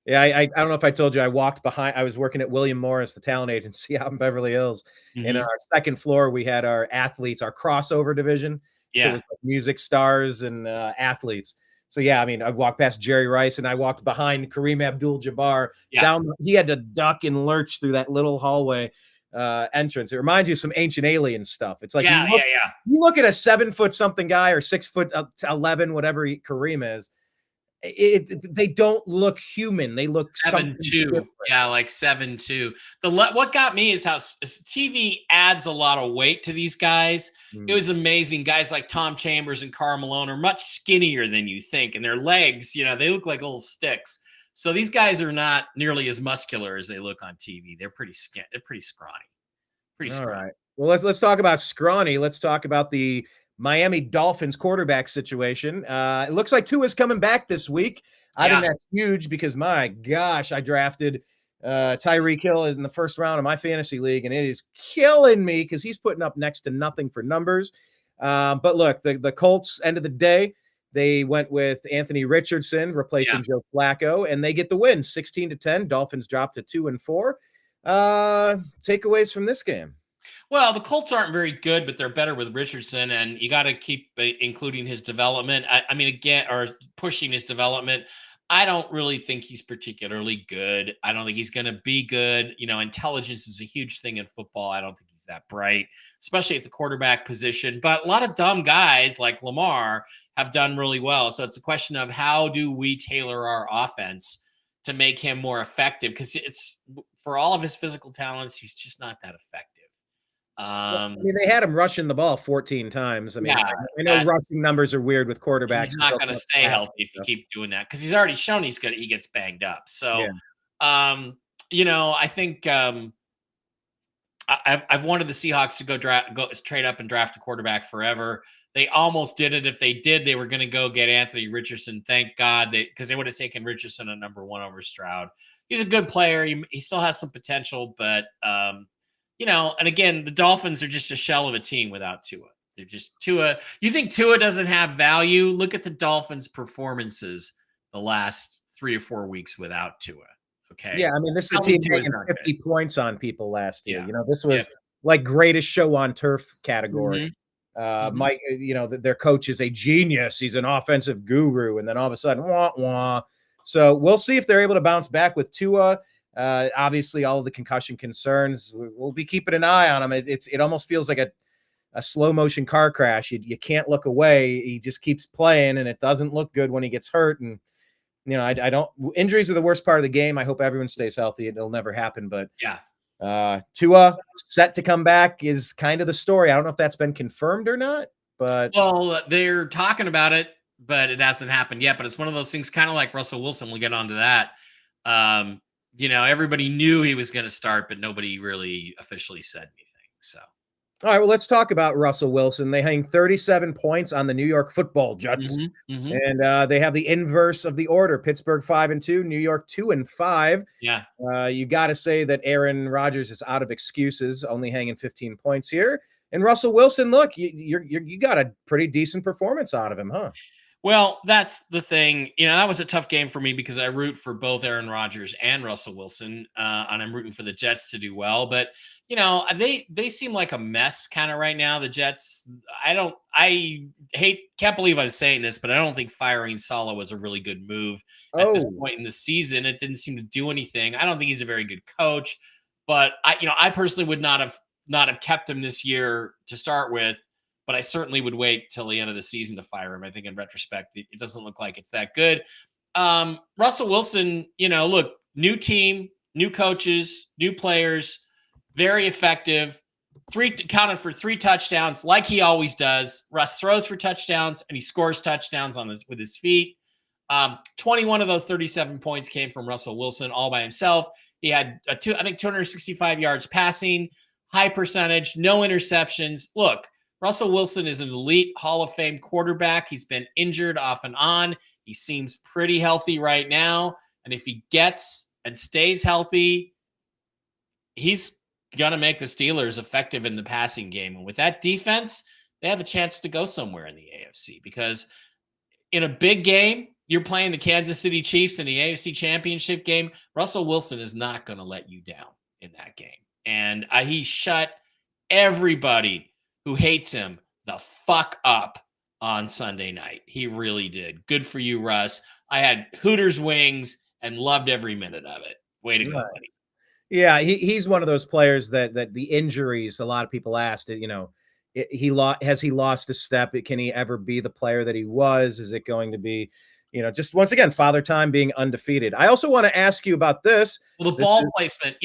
Yeah, I don't know if I told you, I walked behind. I was working at William Morris, the talent agency out in Beverly Hills. Mm-hmm. And on our second floor, we had our athletes, our crossover division. Yeah. So it was like music stars and athletes. So, yeah, I mean, I walked past Jerry Rice and I walked behind Kareem Abdul-Jabbar. Yeah. He had to duck and lurch through that little hallway entrance. It reminds you of some ancient alien stuff. It's like, you look at a 7-foot-something guy or 6'11", whatever Kareem is. They don't look human. They look 7'2". Yeah, like 7'2". What got me is how TV adds a lot of weight to these guys. It was amazing. Guys like Tom Chambers and Karl Malone are much skinnier than you think, and their legs, they look like little sticks. So these guys are not nearly as muscular as they look on TV. They're pretty They're pretty scrawny. All right. Well, let's talk about scrawny. Let's talk about the Miami Dolphins quarterback situation. It looks like Tua's coming back this week. I think that's huge because, my gosh, I drafted Tyreek Hill in the first round of my fantasy league, and it is killing me because he's putting up next to nothing for numbers. But look, the Colts, end of the day, they went with Anthony Richardson replacing Joe Flacco, and they get the win, 16-10. Dolphins dropped to 2-4. Takeaways from this game. Well, the Colts aren't very good, but they're better with Richardson, and you got to keep including his development. Or pushing his development. I don't really think he's particularly good. I don't think he's going to be good. Intelligence is a huge thing in football. I don't think he's that bright, especially at the quarterback position. But a lot of dumb guys like Lamar have done really well. So it's a question of how do we tailor our offense to make him more effective? Because it's for all of his physical talents, he's just not that effective. They had him rushing the ball 14 times. I know rushing numbers are weird with quarterbacks. He's not going to stay healthy if you keep doing that because he's already shown he gets banged up. So, I think I've wanted the Seahawks to go trade up and draft a quarterback forever. They almost did it. If they did, they were going to go get Anthony Richardson. Thank God, because they would have taken Richardson at number 1 over Stroud. He's a good player. He still has some potential, but and again, the Dolphins are just a shell of a team without Tua. They're just Tua. You think Tua doesn't have value? Look at the Dolphins' performances the last 3 or 4 weeks without Tua. Okay. Yeah, this is a team taking 50 points on people last year. This was like greatest show on turf category. Mike, their coach is a genius. He's an offensive guru, and then all of a sudden, wah wah. So we'll see if they're able to bounce back with Tua. Obviously, all of the concussion concerns, we'll be keeping an eye on him. It almost feels like a slow motion car crash. You can't look away. He just keeps playing, and it doesn't look good when he gets hurt. And I don't. Injuries are the worst part of the game. I hope everyone stays healthy. It'll never happen, but Tua set to come back is kind of the story. I don't know if that's been confirmed or not, but they're talking about it, but it hasn't happened yet. But it's one of those things, kind of like Russell Wilson. We'll get onto that. Everybody knew he was going to start, but nobody really officially said anything. So, all right, well, let's talk about Russell Wilson. They hang 37 points on the New York Football Jets, and they have the inverse of the order: Pittsburgh 5-2, New York 2-5. Yeah, you got to say that Aaron Rodgers is out of excuses, only hanging 15 points here. And Russell Wilson, look, you got a pretty decent performance out of him, huh? Well, that's the thing. That was a tough game for me because I root for both Aaron Rodgers and Russell Wilson, and I'm rooting for the Jets to do well. But, they seem like a mess kind of right now, the Jets. Can't believe I'm saying this, but I don't think firing Saleh was a really good move at this point in the season. It didn't seem to do anything. I don't think he's a very good coach, but I personally would not have kept him this year to start with. But I certainly would wait till the end of the season to fire him. I think in retrospect, it doesn't look like it's that good. Russell Wilson, look, new team, new coaches, new players, very effective. Counted for 3 touchdowns like he always does. Russ throws for touchdowns and he scores touchdowns with his feet. 21 of those 37 points came from Russell Wilson all by himself. He had 265 yards passing, high percentage, no interceptions. Look, Russell Wilson is an elite Hall of Fame quarterback. He's been injured off and on. He seems pretty healthy right now. And if he gets and stays healthy, he's going to make the Steelers effective in the passing game. And with that defense, they have a chance to go somewhere in the AFC, because in a big game, you're playing the Kansas City Chiefs in the AFC Championship game. Russell Wilson is not going to let you down in that game. And he shut everybody who hates him the fuck up on Sunday night. He really did. Good for you, Russ. I had Hooters wings and loved every minute of it. Way to go, buddy. Yeah, he's one of those players that the injuries, a lot of people asked, has he lost a step? Can he ever be the player that he was? Is it going to be, just once again, Father Time being undefeated? I also want to ask you about this. Well, the ball placement,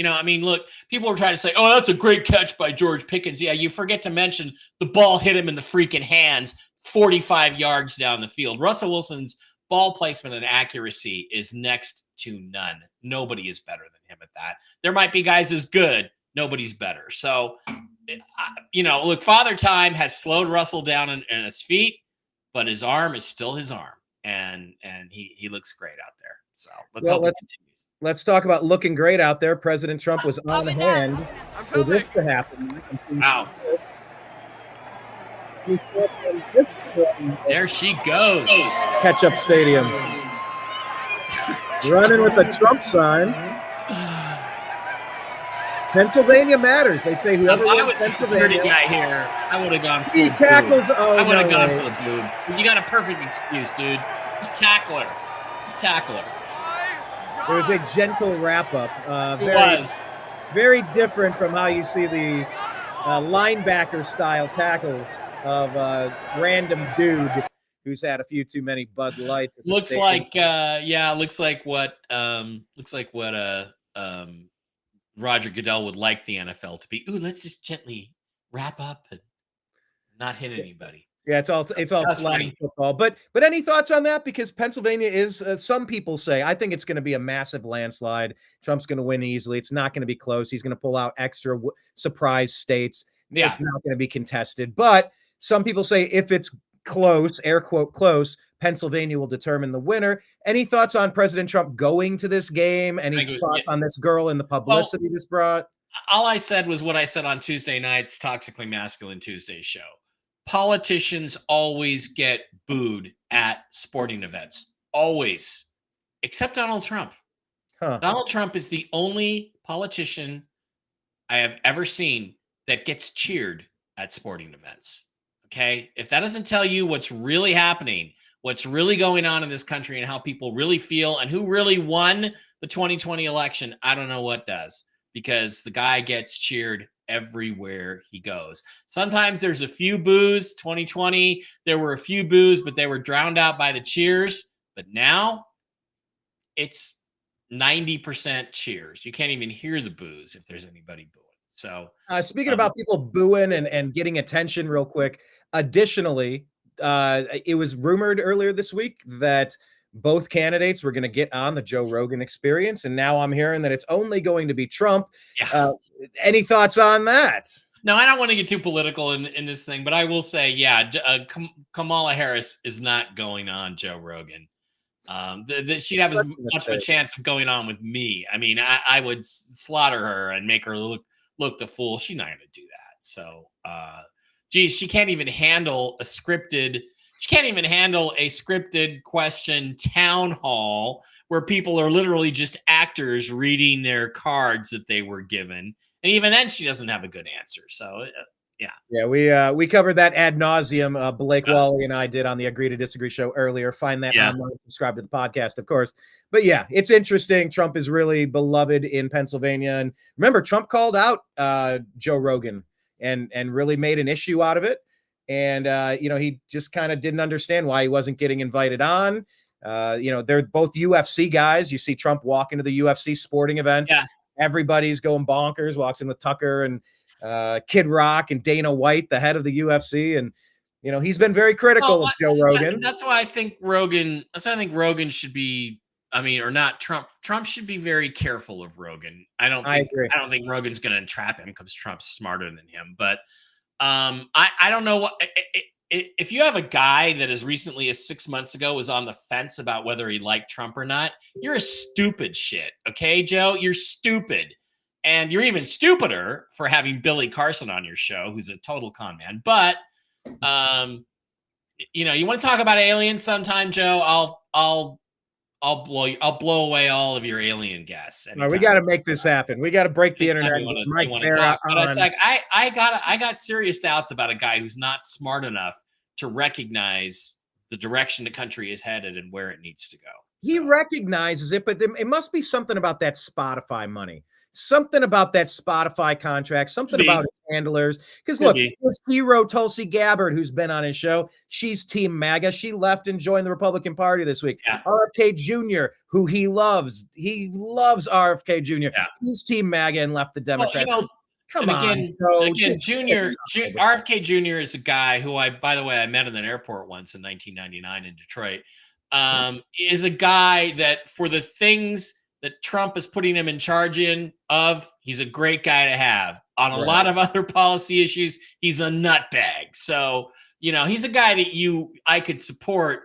look, people were trying to say, oh, that's a great catch by George Pickens. Yeah, you forget to mention the ball hit him in the freaking hands 45 yards down the field. Russell Wilson's ball placement and accuracy is next to none. Nobody is better than him at that. There might be guys as good. Nobody's better. So, look, Father Time has slowed Russell down in his feet, but his arm is still his arm. And he looks great out there. So let's hope it continues. Let's talk about looking great out there. President Trump was on hand for this to happen. Wow. There she goes. Ketchup Stadium. Running with the Trump sign. Pennsylvania matters. They say whoever if I was a security guy here, I would have gone for the tackles. I would have gone for the boobs. You got a perfect excuse, dude. Just tackle her. Just tackle her. There was a gentle wrap-up. Very different from how you see the linebacker-style tackles of a random dude who's had a few too many Bud Lights. Looks like what Roger Goodell would like the NFL to be. Ooh, let's just gently wrap up and not hit anybody. Yeah, it's all flag football. But any thoughts on that? Because Pennsylvania is, some people say, I think it's going to be a massive landslide. Trump's going to win easily. It's not going to be close. He's going to pull out extra surprise states. Yeah. It's not going to be contested. But some people say if it's close, air quote close, Pennsylvania will determine the winner. Any thoughts on President Trump going to this game? Any thoughts on this girl and the publicity this brought? All I said was what I said on Tuesday night's Toxically Masculine Tuesday show. Politicians always get booed at sporting events. Always. Except Donald Trump. Huh. Donald Trump is the only politician I have ever seen that gets cheered at sporting events. Okay? If that doesn't tell you what's really happening, what's really going on in this country and how people really feel and who really won the 2020 election, I don't know what does, because the guy gets cheered everywhere he goes. Sometimes there's a few boos. 2020, there were a few boos, but they were drowned out by the cheers. But now it's 90% cheers. You can't even hear the boos if there's anybody booing. So speaking about people booing and getting attention real quick, additionally, it was rumored earlier this week that both candidates were going to get on the Joe Rogan Experience, and now I'm hearing that it's only going to be Trump. Yeah. Any thoughts on that? No, I don't want to get too political in this thing, but I will say, yeah, Kamala Harris is not going on Joe Rogan. She'd have as much of a chance of going on with me. I mean, I would slaughter her and make her look the fool. She's not going to do that. So, geez, she can't even handle a scripted question town hall where people are literally just actors reading their cards that they were given. And even then she doesn't have a good answer. So yeah, we covered that ad nauseum. Blake Wally and I did on the Agree to Disagree show earlier. Find that online, subscribe to the podcast, of course. But yeah, it's interesting. Trump is really beloved in Pennsylvania. And remember, Trump called out Joe Rogan and really made an issue out of it. And, he just kind of didn't understand why he wasn't getting invited on. They're both UFC guys. You see Trump walk into the UFC sporting events. Yeah. Everybody's going bonkers, walks in with Tucker and Kid Rock and Dana White, the head of the UFC. And, You know, he's been very critical of Joe Rogan. That's why I think Rogan. That's why I think Rogan should be. I mean, or not Trump. Trump should be very careful of Rogan. I agree. don't think Rogan's going to entrap him because Trump's smarter than him. But I don't know what. If you have a guy that as recently as 6 months ago was on the fence about whether he liked Trump or not, you're a stupid shit. Okay, Joe, you're stupid. And you're even stupider for having Billy Carson on your show, who's a total con man. But you know, you want to talk about aliens sometime, Joe? I'll blow away all of your alien guests. No, we got to make this happen. We got to break the internet. Mike Bara, but it's like I got serious doubts about a guy who's not smart enough to recognize the direction the country is headed and where it needs to go. So. He recognizes it, but it must be something about that Spotify money. Something about that Spotify contract, something about his handlers. Because look, his hero, Tulsi Gabbard, who's been on his show, she's Team MAGA. She left and joined the Republican Party this week. Yeah. RFK Jr., who he loves RFK Jr. Yeah. He's Team MAGA and left the Democrats. Well, come on. RFK Jr. is a guy who by the way, I met in an airport once in 1999 in Detroit. Is a guy that for the things that Trump is putting him in charge of, he's a great guy to have. On a lot of other policy issues, he's a nutbag. So, you know, he's a guy that I could support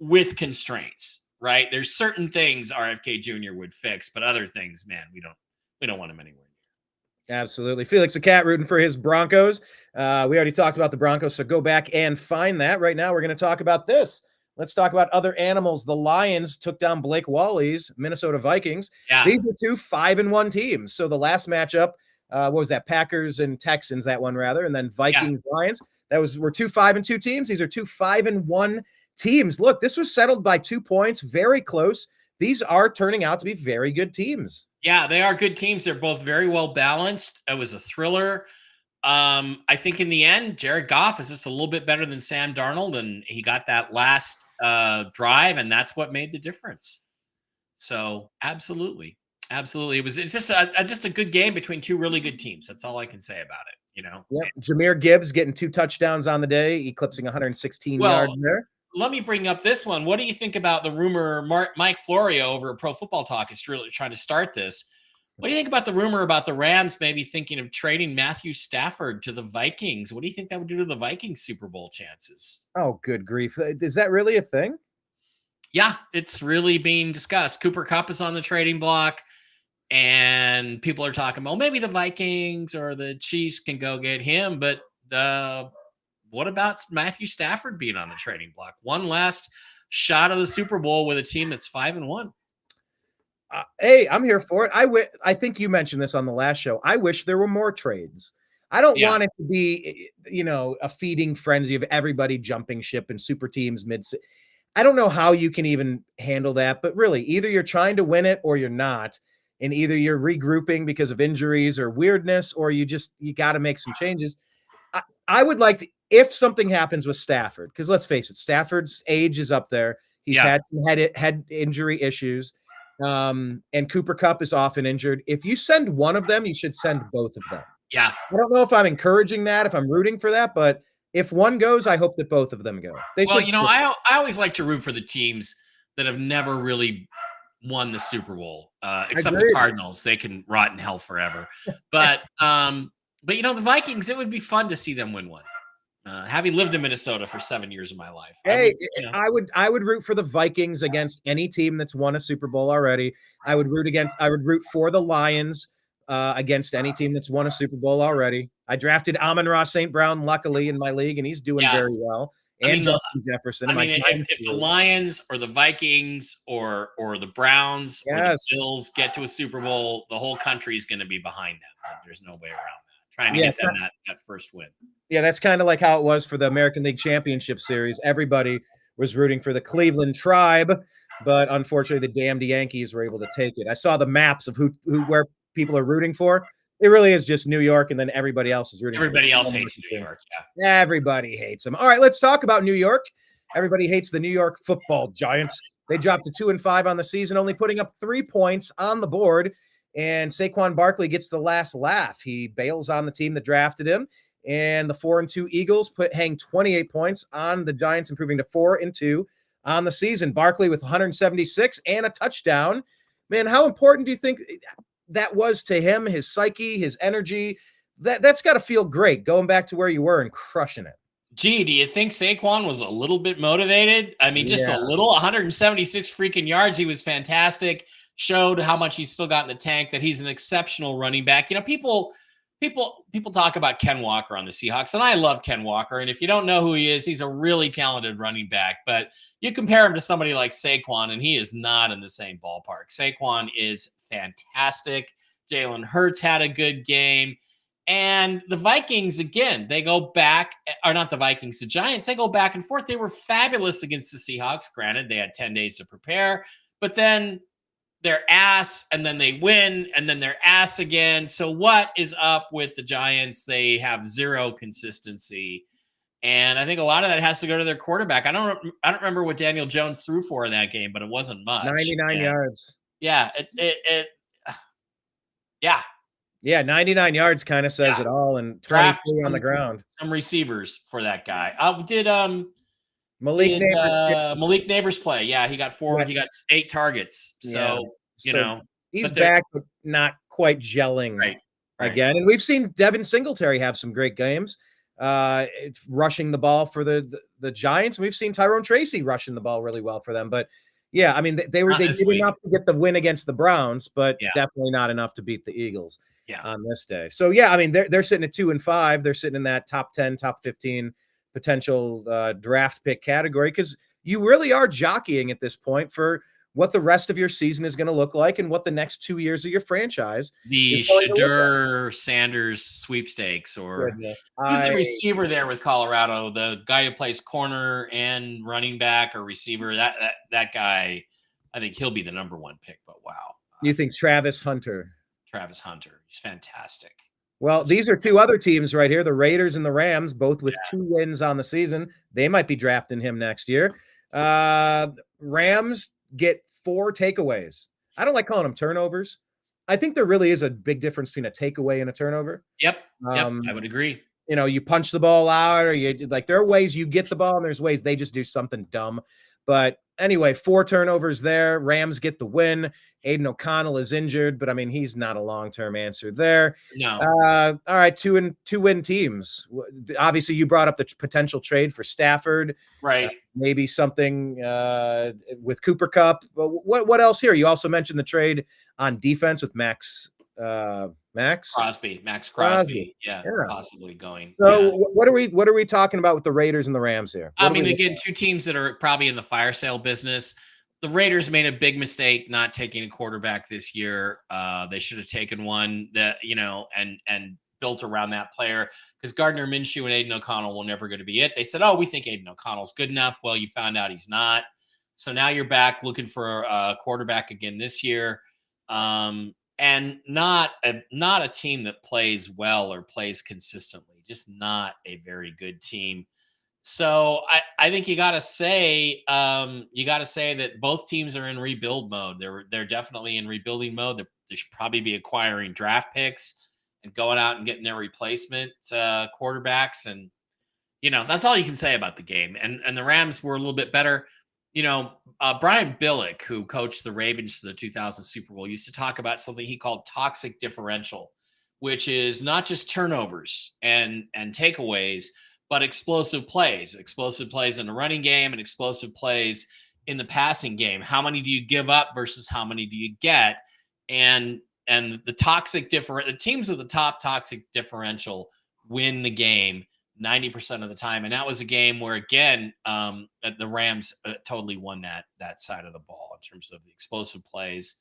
with constraints, right? There's certain things RFK Jr. would fix, but other things, man, we don't want him anywhere near. Absolutely. Felix the Cat rooting for his Broncos. We already talked about the Broncos, so go back and find that. Right now, we're going to talk about this. Let's talk about other animals. The Lions took down Blake Wally's Minnesota Vikings. Yeah. These are 2 5-1 teams. So the last matchup, what was that? Packers and Texans, that one rather, and then Vikings Lions. We're 2 5-2 teams. These are 2 5-1 teams. Look, this was settled by 2 points, very close. These are turning out to be very good teams. Yeah, they are good teams. They're both very well balanced. It was a thriller. I think in the end, Jared Goff is just a little bit better than Sam Darnold, and he got that last drive, and that's what made the difference. So absolutely. It's just a good game between 2 really good teams. That's all I can say about it. You know. Yep. Jahmyr Gibbs getting 2 touchdowns on the day, eclipsing 116 yards there. Let me bring up this one. What do you think about the rumor Mike Florio over at Pro Football Talk is really trying to start this? What do you think about the rumor about the Rams maybe thinking of trading Matthew Stafford to the Vikings? What do you think that would do to the Vikings Super Bowl chances? Oh, good grief. Is that really a thing? Yeah, it's really being discussed. Cooper Kupp is on the trading block, and people are talking about maybe the Vikings or the Chiefs can go get him. But what about Matthew Stafford being on the trading block? One last shot of the Super Bowl with a team that's 5-1. Hey, I'm here for it. I think you mentioned this on the last show. I wish there were more trades. I don't want it to be, you know, a feeding frenzy of everybody jumping ship and super teams I don't know how you can even handle that, but really either you're trying to win it or you're not. And either you're regrouping because of injuries or weirdness, or you got to make some changes. I would like to, if something happens with Stafford, because let's face it, Stafford's age is up there. He's had some head injury issues. And Cooper Kupp is often injured. If you send one of them, you should send both of them. Yeah. I don't know if I'm encouraging that, if I'm rooting for that, but if one goes, I hope that both of them go. I always like to root for the teams that have never really won the Super Bowl, except the Cardinals. They can rot in hell forever. But you know, the Vikings, it would be fun to see them win one. Having lived in Minnesota for 7 years of my life. I would root for the Vikings against any team that's won a Super Bowl already. I would root for the Lions against any team that's won a Super Bowl already. I drafted Amon-Ra St. Brown, luckily, in my league, and he's doing very well. And Justin Jefferson. If the Lions or the Vikings or the Browns or the Bills get to a Super Bowl, the whole country is going to be behind them. There's no way around that. Trying to get them that first win. Yeah, that's kind of like how it was for the American League Championship Series. Everybody was rooting for the Cleveland Tribe, but unfortunately, the damned Yankees were able to take it. I saw the maps of where people are rooting for. It really is just New York, and then everybody else is rooting. Everybody else hates New York. Yeah, everybody hates them. All right, let's talk about New York. Everybody hates the New York Football Giants. They dropped to 2-5 on the season, only putting up 3 points on the board. And Saquon Barkley gets the last laugh. He bails on the team that drafted him, And the 4-2 Eagles hang 28 points on the Giants, improving to 4-2 on the season. Barkley with 176 and a touchdown. Man, how important do you think that was to him, his psyche, his energy? That's got to feel great going back to where you were and crushing it. Gee, do you think Saquon was a little bit motivated? I mean, just a little. 176 freaking yards. He was fantastic. Showed how much he's still got in the tank, that he's an exceptional running back. You know, people talk about Ken Walker on the Seahawks, and I love Ken Walker. And if you don't know who he is, he's a really talented running back. But you compare him to somebody like Saquon, and he is not in the same ballpark. Saquon is fantastic. Jalen Hurts had a good game. And the Vikings, again, they go back, or not the Vikings, the Giants, they go back and forth. They were fabulous against the Seahawks. Granted, they had 10 days to prepare, but then they're ass, and then they win, and then they're ass again. So what is up with the Giants? They have zero consistency. And I think a lot of that has to go to their quarterback. I don't remember what Daniel Jones threw for in that game, but it wasn't much. 99 yards. Yeah, yeah. Yeah, 99 yards kind of says it all, and 23 on the ground. Some receivers for that guy. Malik Neighbors play? Yeah, he got 4. Yeah. He got 8 targets. So you know, he's back, but not quite gelling again. And we've seen Devin Singletary have some great games, rushing the ball for the Giants. We've seen Tyrone Tracy rushing the ball really well for them, but. Yeah, I mean, they did enough to get the win against the Browns, but definitely not enough to beat the Eagles on this day. So, yeah, I mean, they're sitting at 2-5. They're sitting in that top 10, top 15 potential draft pick category, because you really are jockeying at this point for what the rest of your season is going to look like and what the next 2 years of your franchise the Shadur Sanders sweepstakes, or who's the receiver there with Colorado, the guy who plays corner and running back or receiver, that guy, I think he'll be the number 1 pick. But wow, you think Travis Hunter, he's fantastic. Well, these are 2 other teams right here, the Raiders and the Rams, both with 2 wins on the season. They might be drafting him next year. Rams get 4 takeaways. I don't like calling them turnovers. I think there really is a big difference between a takeaway and a turnover. Yep, I would agree. You know, you punch the ball out, or you like, there are ways you get the ball and there's ways they just do something dumb. But anyway, 4 turnovers there. Rams get the win. Aiden O'Connell is injured, but I mean, he's not a long-term answer there. No. All right, 2-win teams. Obviously, you brought up the potential trade for Stafford. Right. Maybe something with Cooper Kupp. But what else here? You also mentioned the trade on defense with Max Crosby. Yeah, possibly going. So what are we talking about with the Raiders and the Rams here? I mean, again, 2 teams that are probably in the fire sale business. The Raiders made a big mistake not taking a quarterback this year. They should have taken one that, and built around that player, because Gardner Minshew and Aiden O'Connell were never going to be it. They said, we think Aiden O'Connell's good enough. Well, you found out he's not. So now you're back looking for a quarterback again this year. And not a team that plays well or plays consistently, just not a very good team. So I think you got to say that both teams are in rebuild mode. They're definitely in rebuilding mode. They should probably be acquiring draft picks and going out and getting their replacement quarterbacks. And, that's all you can say about the game. And the Rams were a little bit better. Brian Billick, who coached the Ravens to the 2000 Super Bowl, used to talk about something he called toxic differential, which is not just turnovers and takeaways, but explosive plays in the running game and explosive plays in the passing game. How many do you give up versus how many do you get? And the teams with the top toxic differential win the game 90% of the time. And that was a game where, again, the Rams totally won that side of the ball in terms of the explosive plays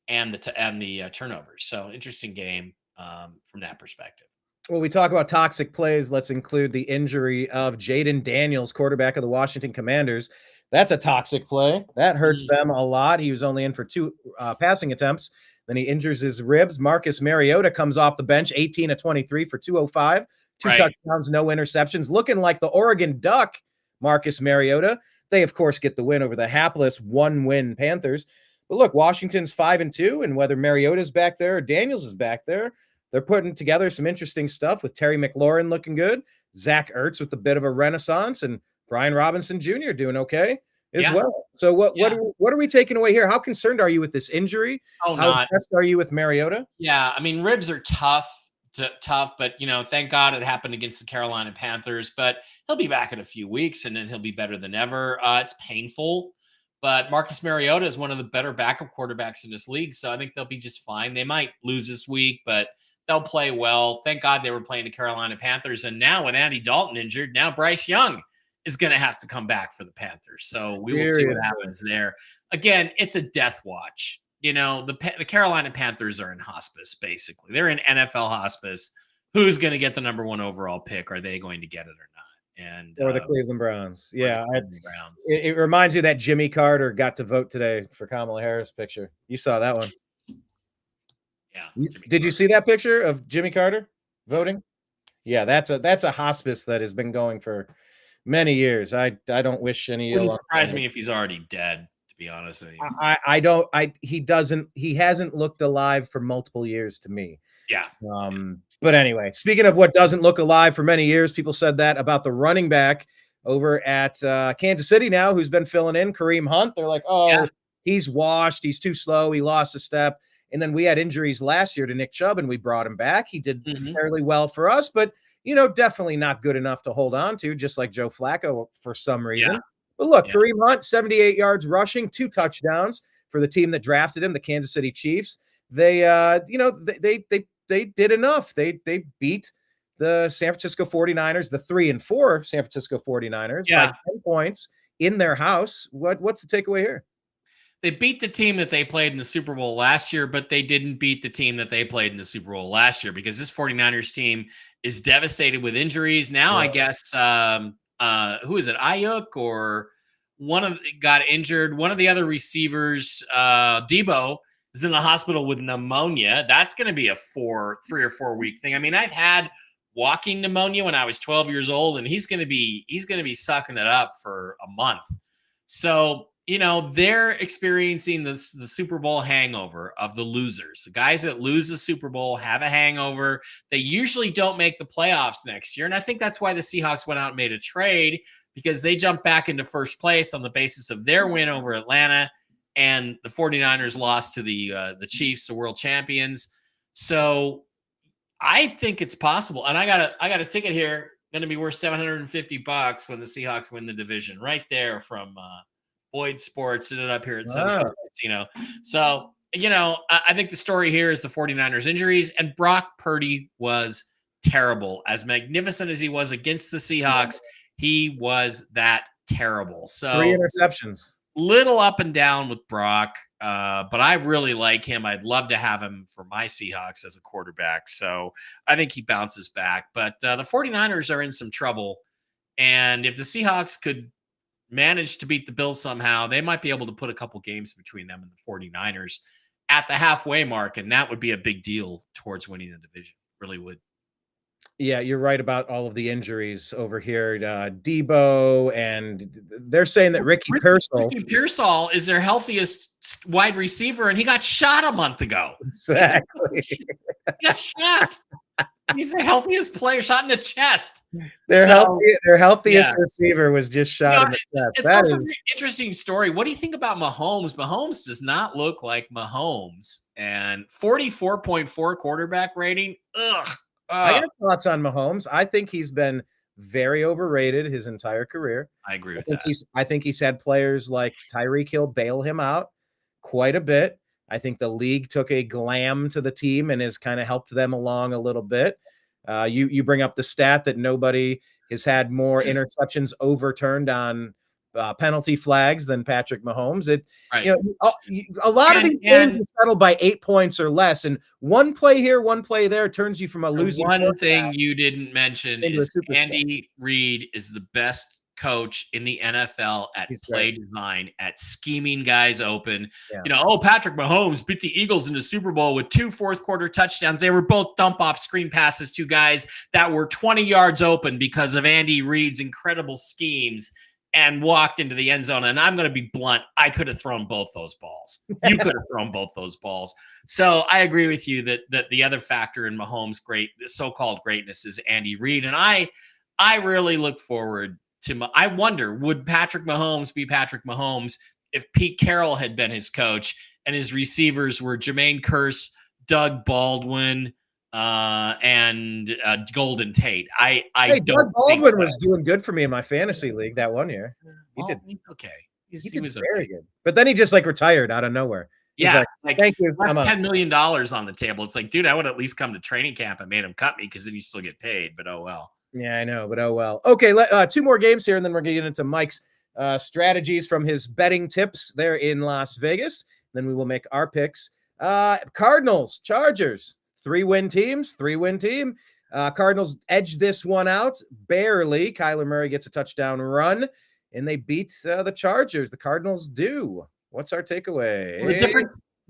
and the turnovers. So interesting game from that perspective. Well, we talk about toxic plays. Let's include the injury of Jaden Daniels, quarterback of the Washington Commanders. That's a toxic play. That hurts them a lot. He was only in for 2 passing attempts. Then he injures his ribs. Marcus Mariota comes off the bench, 18 of 23 for 205. 2 touchdowns, no interceptions. Looking like the Oregon Duck, Marcus Mariota. They, of course, get the win over the hapless 1-win Panthers. But look, Washington's 5-2, and whether Mariota's back there or Daniels is back there, they're putting together some interesting stuff with Terry McLaurin looking good, Zach Ertz with a bit of a renaissance, and Brian Robinson Jr. doing okay as well. So what are we taking away here? How concerned are you with this injury? Oh, How not. impressed are you with Mariota? Yeah, I mean, ribs are tough, but thank God it happened against the Carolina Panthers. But he'll be back in a few weeks, and then he'll be better than ever. It's painful, but Marcus Mariota is one of the better backup quarterbacks in this league, so I think they'll be just fine. They might lose this week, but they'll play well. Thank God they were playing the Carolina Panthers, and now with Andy Dalton injured, now Bryce Young is going to have to come back for the Panthers. So we will see what happens there. Again, it's a death watch. The Carolina Panthers are in hospice, basically. They're in NFL hospice. Who's going to get the number 1 overall pick? Are they going to get it or not? Or the Cleveland Browns. Yeah. Browns. It reminds you that Jimmy Carter got to vote today for Kamala Harris picture. You saw that one. Yeah. Did you see that picture of Jimmy Carter voting? Yeah, that's a hospice that has been going for many years. I don't wish any. It wouldn't surprise me if he's already dead, to be honest with you. He hasn't looked alive for multiple years to me. Yeah. But anyway, speaking of what doesn't look alive for many years, people said that about the running back over at Kansas City now, who's been filling in, Kareem Hunt. They're like, he's washed. He's too slow. He lost a step. And then we had injuries last year to Nick Chubb, and we brought him back. He did fairly well for us, but definitely not good enough to hold on to, just like Joe Flacco for some reason. Yeah. But look, Kareem Hunt, 78 yards rushing, 2 touchdowns for the team that drafted him, the Kansas City Chiefs. They did enough. They beat the San Francisco 49ers, the 3-4 San Francisco 49ers by 10 points in their house. What's the takeaway here? They beat the team that they played in the Super Bowl last year, but they didn't beat the team that they played in the Super Bowl last year because this 49ers team is devastated with injuries. Now, I guess, who is it? Ayuk or got injured. One of the other receivers, Debo, is in the hospital with pneumonia. That's going to be a 3 or 4 week thing. I mean, I've had walking pneumonia when I was 12 years old, and he's going to be sucking it up for a month. So, they're experiencing the Super Bowl hangover of the losers. The guys that lose the Super Bowl have a hangover. They usually don't make the playoffs next year. And I think that's why the Seahawks went out and made a trade, because they jumped back into first place on the basis of their win over Atlanta. And the 49ers lost to the Chiefs, the world champions. So I think it's possible. And I got a ticket here, going to be worth $750 when the Seahawks win the division, right there from Boyd Sports, ended up here at Southern Casino. So, I think the story here is the 49ers injuries, and Brock Purdy was terrible. As magnificent as he was against the Seahawks, he was that terrible. So 3 interceptions. Little up and down with Brock, but I really like him. I'd love to have him for my Seahawks as a quarterback. So I think he bounces back. But the 49ers are in some trouble. And if the Seahawks could manage to beat the Bills somehow, they might be able to put a couple games between them and the 49ers at the halfway mark, and that would be a big deal towards winning the division. Really would. Yeah, you're right about all of the injuries over here. Debo, and they're saying that Ricky Pearsall is their healthiest wide receiver, and he got shot a month ago. Exactly. He got shot. He's the healthiest player, shot in the chest. Their healthiest receiver was just shot in the chest. It's also an interesting story. What do you think about Mahomes? Mahomes does not look like Mahomes. And 44.4 quarterback rating. I got thoughts on Mahomes. I think he's been very overrated his entire career. I agree with that. I think he's had players like Tyreek Hill bail him out quite a bit. I think the league took a glam to the team and has kind of helped them along a little bit. You bring up the stat that nobody has had more interceptions overturned on penalty flags than Patrick Mahomes. A lot of these games are settled by 8 points or less, and one play here, one play there turns you from a losing. One thing you didn't mention is Andy Reid is the best coach in the NFL at play design, at scheming guys open. Yeah. Patrick Mahomes beat the Eagles in the Super Bowl with 2 fourth-quarter touchdowns. They were both dump-off screen passes to guys that were 20 yards open because of Andy Reid's incredible schemes. and walked into the end zone. And I'm going to be blunt. I could have thrown both those balls. You could have thrown both those balls. So I agree with you that the other factor in Mahomes' so-called greatness is Andy Reid. And I really look forward to, I wonder, would Patrick Mahomes be Patrick Mahomes if Pete Carroll had been his coach and his receivers were Jermaine Kearse, Doug Baldwin, and Golden Tate? Hey, don't Doug think Baldwin so. was doing good for me in my fantasy league that one year. He Well, did he's okay. he was okay. very good. But then he just like retired out of nowhere. He's Yeah, like, thank you. left I'm out. $10 million on the table. It's like, dude, I would at least come to training camp and made him cut me because then you still get paid. But oh well. Yeah, I know, but oh well. Okay, two more games here, and then we're going to get into Mike's strategies from his betting tips there in Las Vegas. Then we will make our picks. Cardinals, Chargers, 3-win teams, 3-win team. Cardinals edged this one out barely. Kyler Murray gets a touchdown run, and they beat the Chargers. The Cardinals do. What's our takeaway? Well,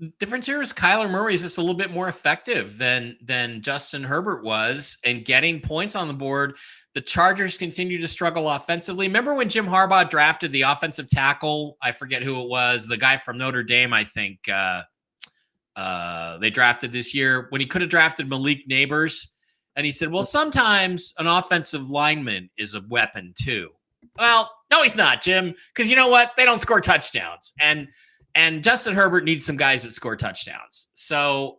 the difference here is Kyler Murray is just a little bit more effective than Justin Herbert was in getting points on the board. The Chargers continue to struggle offensively. Remember when Jim Harbaugh drafted the offensive tackle? I forget who it was. The guy from Notre Dame, I think, they drafted this year, when he could have drafted Malik Neighbors. And he said, well, sometimes an offensive lineman is a weapon too. Well, no, he's not, Jim, because you know what? They don't score touchdowns. And Justin Herbert needs some guys that score touchdowns. So,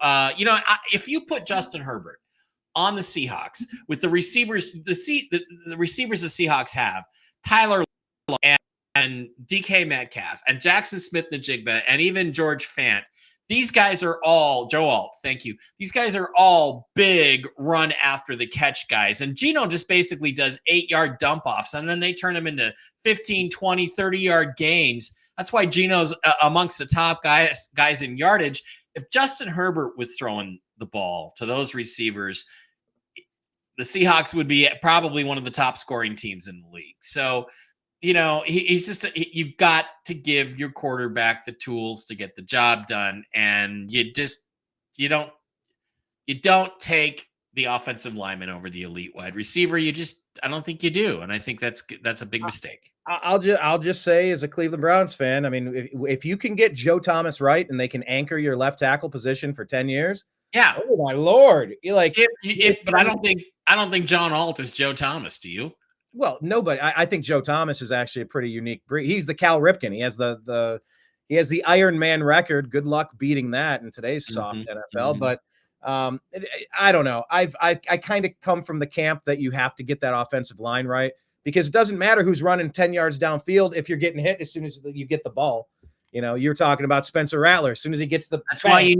if you put Justin Herbert on the Seahawks with the receivers, the receivers the Seahawks have, Tyler and DK Metcalf and Jackson Smith-Njigba and even George Fant, these guys are all, Joe Alt, thank you. These guys are all big run after the catch guys. And Geno just basically does 8-yard dump offs, and then they turn them into 15, 20, 30-yard gains. That's why Geno's amongst the top guys in yardage. If Justin Herbert was throwing the ball to those receivers, the Seahawks would be probably one of the top scoring teams in the league. So, he's just, you've got to give your quarterback the tools to get the job done. And you don't take the offensive lineman over the elite wide receiver. I don't think you do. And I think that's a big mistake. I'll just say, as a Cleveland Browns fan, I mean, if you can get Joe Thomas right and they can anchor your left tackle position for 10 years. Yeah. Oh my Lord. You're like, but I don't think John Alt is Joe Thomas. Do you? Well, nobody. I think Joe Thomas is actually a pretty unique breed. He's the Cal Ripken. He has the Iron Man record. Good luck beating that in today's soft NFL. But I don't know. I kind of come from the camp that you have to get that offensive line right, because it doesn't matter who's running 10 yards downfield if you're getting hit as soon as you get the ball. You're talking about Spencer Rattler. As soon as he gets the, that's why you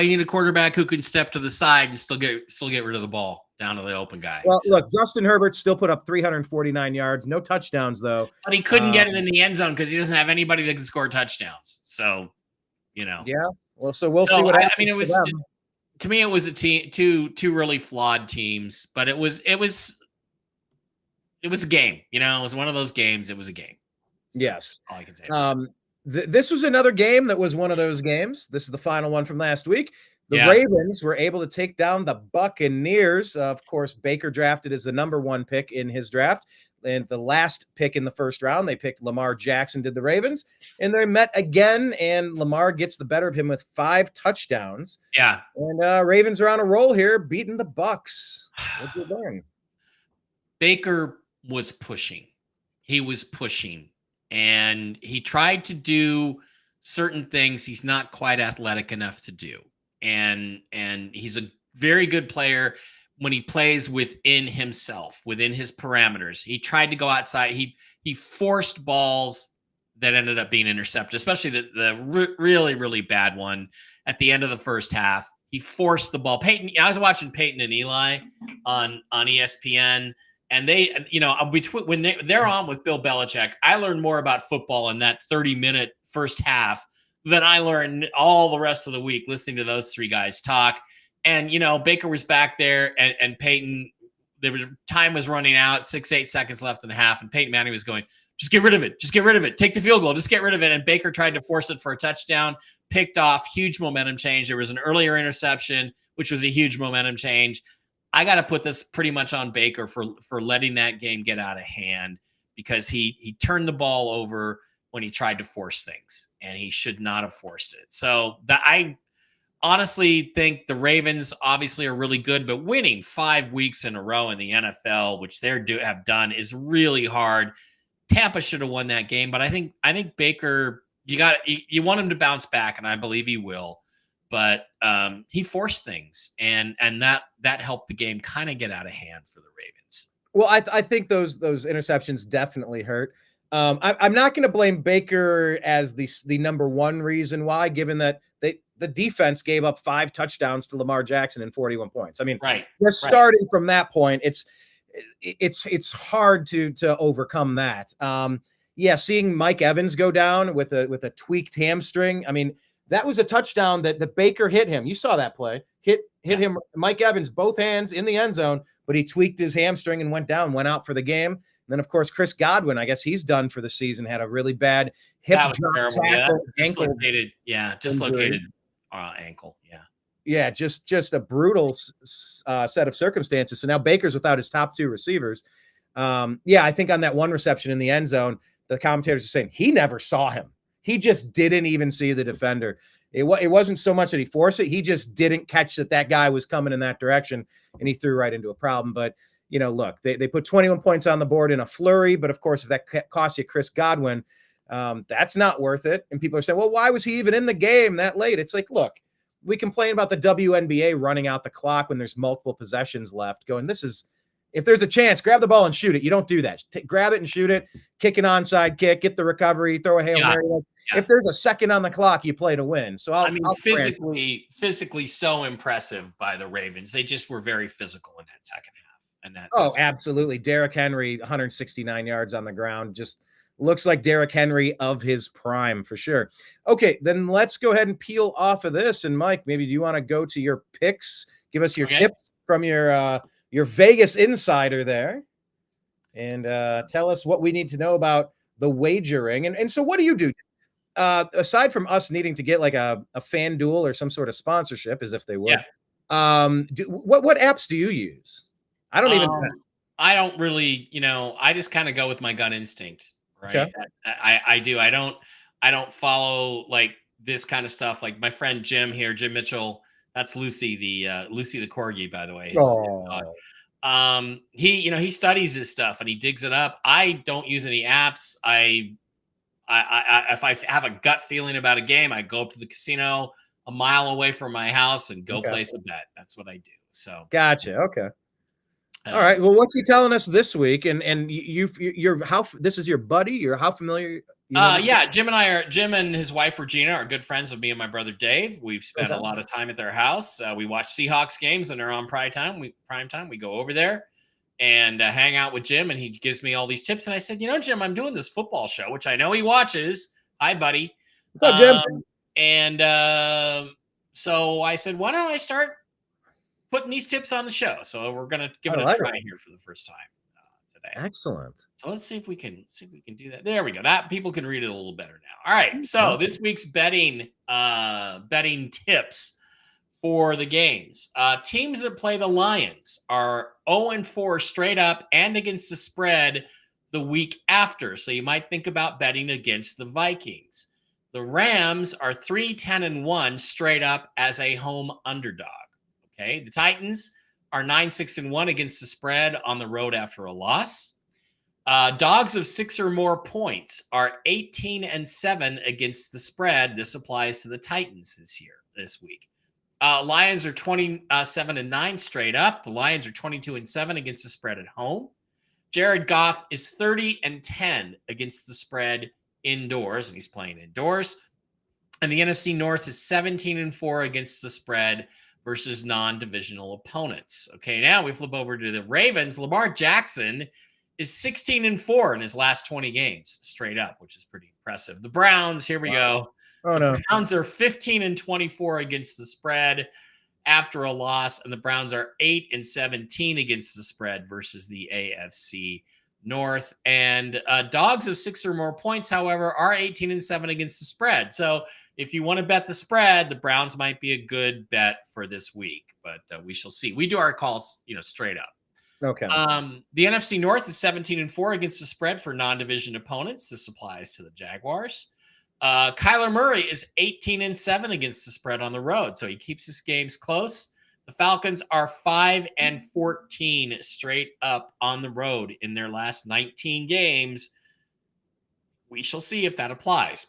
need a quarterback who can step to the side and still get rid of the ball down to the open guy. Well, look, Justin Herbert still put up 349 yards, no touchdowns though. But he couldn't get it in the end zone because he doesn't have anybody that can score touchdowns. So, Yeah. Well, so we'll see what happens. I mean, to me, it was a team, two really flawed teams, but it was a game. It was one of those games. It was a game. Yes. All I can say. This was another game that was one of those games. This is the final one from last week. The Ravens were able to take down the Buccaneers. Of course, Baker drafted as the number 1 pick in his draft. And the last pick in the first round, they picked Lamar Jackson, did the Ravens. And they met again, and Lamar gets the better of him with 5 touchdowns. Yeah. And Ravens are on a roll here, beating the Bucs. What'd you learn? Baker was pushing. He was pushing. And he tried to do certain things he's not quite athletic enough to do. And he's a very good player when he plays within himself, within his parameters. He tried to go outside. He forced balls that ended up being intercepted, especially the really, really bad one at the end of the first half. He forced the ball. I was watching Peyton and Eli on ESPN, and they, when they're on with Bill Belichick, I learned more about football in that 30-minute first half than I learned all the rest of the week listening to those 3 guys talk. And, Baker was back there and Peyton, time was running out, 6-8 seconds left in the half. And Peyton Manning was going, just get rid of it. Just get rid of it. Take the field goal. Just get rid of it. And Baker tried to force it for a touchdown, picked off, huge momentum change. There was an earlier interception, which was a huge momentum change. I got to put this pretty much on Baker for letting that game get out of hand, because he turned the ball over when he tried to force things, and he should not have forced it. So I honestly think the Ravens obviously are really good, but winning 5 weeks in a row in the NFL, which have done, is really hard. Tampa should have won that game, but I think Baker, you want him to bounce back, and I believe he will. But he forced things, and that helped the game kind of get out of hand for the Ravens. Well, I think those interceptions definitely hurt. I'm not going to blame Baker as the number one reason why, given that the defense gave up 5 touchdowns to Lamar Jackson and 41 points. I mean, just starting from that point, it's hard to overcome that. Yeah, seeing Mike Evans go down with a tweaked hamstring. I mean, that was a touchdown that the Baker hit him. You saw that play. Hit him, Mike Evans, both hands in the end zone, but he tweaked his hamstring and went out for the game. And then, of course, Chris Godwin, I guess he's done for the season, had a really bad hip drop tackle, dislocated ankle. Yeah, just a brutal set of circumstances. So now Baker's without his top 2 receivers. I think on that one reception in the end zone, the commentators are saying he never saw him. He just didn't even see the defender. It wasn't so much that he forced it. He just didn't catch that guy was coming in that direction, and he threw right into a problem. But, look, they put 21 points on the board in a flurry. But, of course, if that costs you Chris Godwin, that's not worth it. And people are saying, well, why was he even in the game that late? It's like, look, we complain about the WNBA running out the clock when there's multiple possessions left, going, if there's a chance, grab the ball and shoot it. You don't do that. Grab it and shoot it, kick an onside kick, get the recovery, throw a Hail Mary. If there's a second on the clock, you play to win. So I'll physically so impressive by the Ravens. They just were very physical in that second half. Absolutely. Derrick Henry, 169 yards on the ground, just looks like Derrick Henry of his prime for sure. Okay, then let's go ahead and peel off of this. And Mike, maybe do you want to go to your picks? Give us your tips from your Vegas insider there, and tell us what we need to know about the wagering. And so what do you do? Aside from us needing to get like a FanDuel or some sort of sponsorship, as if they would, what apps do you use? I don't really, I just kind of go with my gut instinct, right? Okay. I do. I don't follow like this kind of stuff. Like my friend Jim Mitchell, that's Lucy the corgi, by the way. He studies his stuff and he digs it up. I don't use any apps. If I have a gut feeling about a game, I go up to the casino a mile away from my house and go place a bet. That's what I do. So gotcha. Okay. All right. Well, what's he telling us this week? And this is your buddy? How familiar? Jim and his wife Regina are good friends of me and my brother Dave. We've spent a lot of time at their house. We watch Seahawks games when they're on prime time. We go over there and hang out with Jim, and he gives me all these tips. And I said, Jim, I'm doing this football show, which I know he watches. Hi, buddy. What's up, Jim? So I said, why don't I start putting these tips on the show? So we're going to give it a try here for the first time today. Excellent. So let's see if we can do that. There we go. That people can read it a little better now. All right. So this week's betting tips for the games. Teams that play the Lions are 0-4 straight up and against the spread the week after. So you might think about betting against the Vikings. The Rams are 3-10-1 straight up as a home underdog. Okay. The Titans are 9-6-1 against the spread on the road after a loss. Dogs of 6 or more points are 18-7 against the spread. This applies to the Titans this week. Lions are 27-9 straight up. The Lions are 22-7 against the spread at home. Jared Goff is 30-10 against the spread indoors, and he's playing indoors. And the NFC North is 17-4 against the spread versus non-divisional opponents. Okay, now we flip over to the Ravens. Lamar Jackson is 16-4 in his last 20 games straight up, which is pretty impressive. The Browns, here we go. The Browns are 15-24 against the spread after a loss, and the Browns are 8-17 against the spread versus the AFC North. And dogs of 6 or more points, however, are 18-7 against the spread. So if you want to bet the spread, the Browns might be a good bet for this week, but we shall see. We do our calls, straight up. No count. The NFC North is 17-4 against the spread for non-division opponents. This applies to the Jaguars. Kyler Murray is 18-7 against the spread on the road, so he keeps his games close. The Falcons are 5-14 straight up on the road in their last 19 games. We shall see if that applies.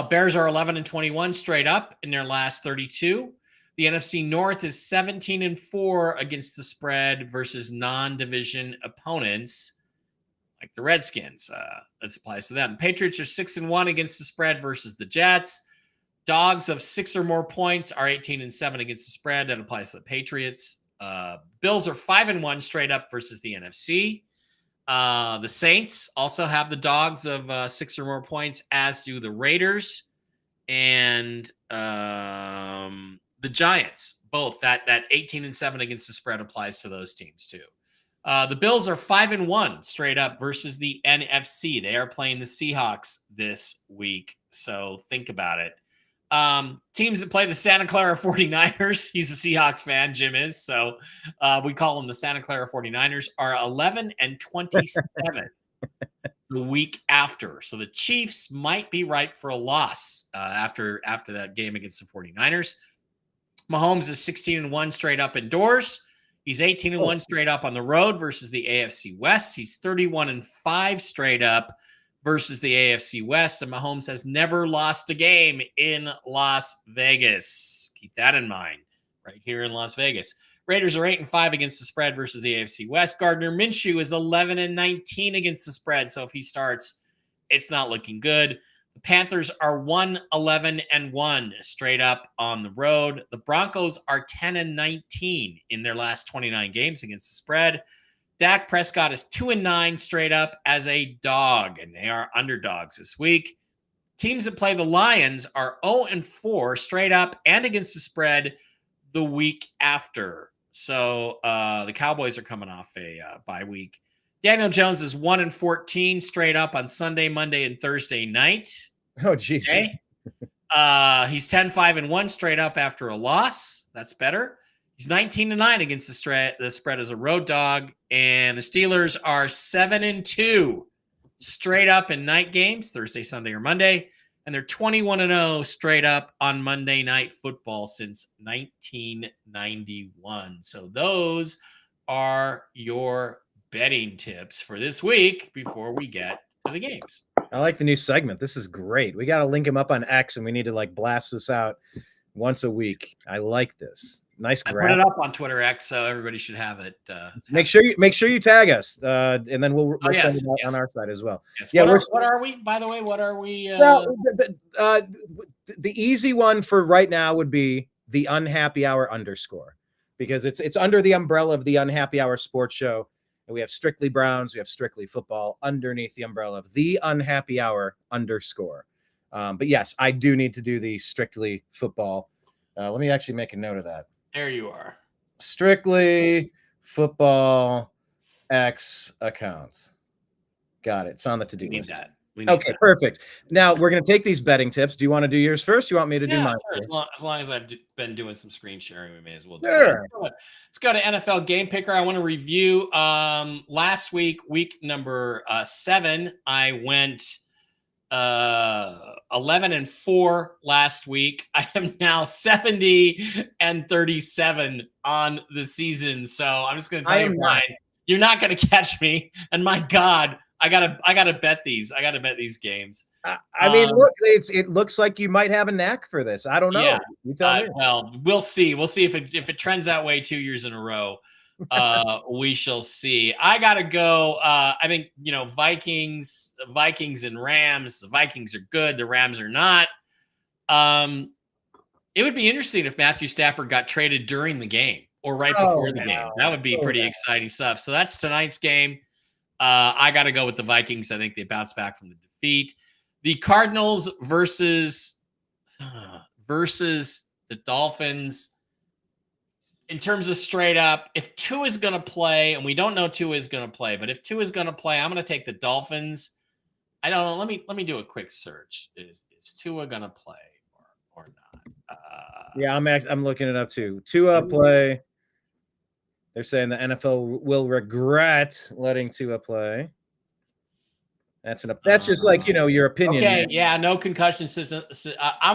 Bears are 11-21 straight up in their last 32. The NFC North is 17-4 against the spread versus non-division opponents, like the Redskins. This applies to them. Patriots are 6-1 against the spread versus the Jets. Dogs of 6 or more points are 18-7 against the spread. That applies to the Patriots. Bills are 5-1 straight up versus the NFC. The Saints also have the dogs of 6 or more points, as do the Raiders and the Giants. Both that 18-7 against the spread applies to those teams too. The Bills are 5-1 straight up versus the NFC. They are playing the Seahawks this week, so think about it. Teams that play the Santa Clara 49ers, he's a Seahawks fan, Jim is, so we call them the Santa Clara 49ers, are 11-27 the week after. So the Chiefs might be ripe for a loss after that game against the 49ers. Mahomes is 16-1 straight up indoors. He's 18-1 straight up on the road versus the AFC West. He's 31-5 straight up versus the AFC West, and Mahomes has never lost a game in Las Vegas. Keep that in mind, right here in Las Vegas. Raiders are 8-5 against the spread versus the AFC West. Gardner Minshew is 11-19 against the spread, so if he starts, it's not looking good. The Panthers are 1-11-1 straight up on the road. The Broncos are 10-19 in their last 29 games against the spread. Dak Prescott is 2-9 straight up as a dog, and they are underdogs this week. Teams that play the Lions are 0-4 straight up and against the spread the week after. So the Cowboys are coming off a bye week. Daniel Jones is 1-14 straight up on Sunday, Monday, and Thursday night. Oh, geez. Okay. He's 10-5-1 straight up after a loss. That's better. He's 19-9 against the spread as a road dog. And the Steelers are 7-2 straight up in night games, Thursday, Sunday, or Monday. And they're 21-0 straight up on Monday Night Football since 1991. So those are your betting tips for this week before we get to the games. I like the new segment. This is great. We got to link him up on X, and we need to like blast this out once a week. I like this. Nice graph. I put it up on Twitter X, so everybody should have it. Make sure you tag us, and then we'll send it out on our side as well. Yes. Yeah. What are we? By the way, what are we? Well, the easy one for right now would be the Unhappy Hour underscore, because it's under the umbrella of the Unhappy Hour Sports Show. And we have Strictly Browns, we have Strictly Football underneath the umbrella of the Unhappy Hour underscore. But yes, I do need to do the Strictly Football. Let me actually make a note of that. There you are. Strictly Football X accounts. Got it. It's on the to-do list. Okay, perfect. Now we're going to take these betting tips. Do you want to do yours first? You want me to do mine? Sure. As long as I've been doing some screen sharing, we may as well do it. Let's go to NFL Game Picker. I want to review last week, week number 7. I went 11-4 last week. I am now 70-37 on the season. So I'm just going to tell you mine. You're not going to catch me. And my God, I gotta bet these. I gotta bet these games. I mean, look, it looks like you might have a knack for this. I don't know. Yeah. You tell me. Well, we'll see. We'll see if it trends that way 2 years in a row. We shall see. I gotta go. I think Vikings and Rams. The Vikings are good. The Rams are not. It would be interesting if Matthew Stafford got traded during the game or right before the game. That would be pretty exciting stuff. So that's tonight's game. I got to go with the Vikings. I think they bounce back from the defeat. The Cardinals versus the Dolphins. In terms of straight up, if Tua is going to play, and we don't know Tua is going to play, but if Tua is going to play, I'm going to take the Dolphins. I don't know. Let me do a quick search. Is Tua going to play or not? Yeah, I'm looking it up too. Tua play. They're saying the NFL will regret letting Tua play. That's just like, your opinion. Okay, man. yeah, no concussion system. I'm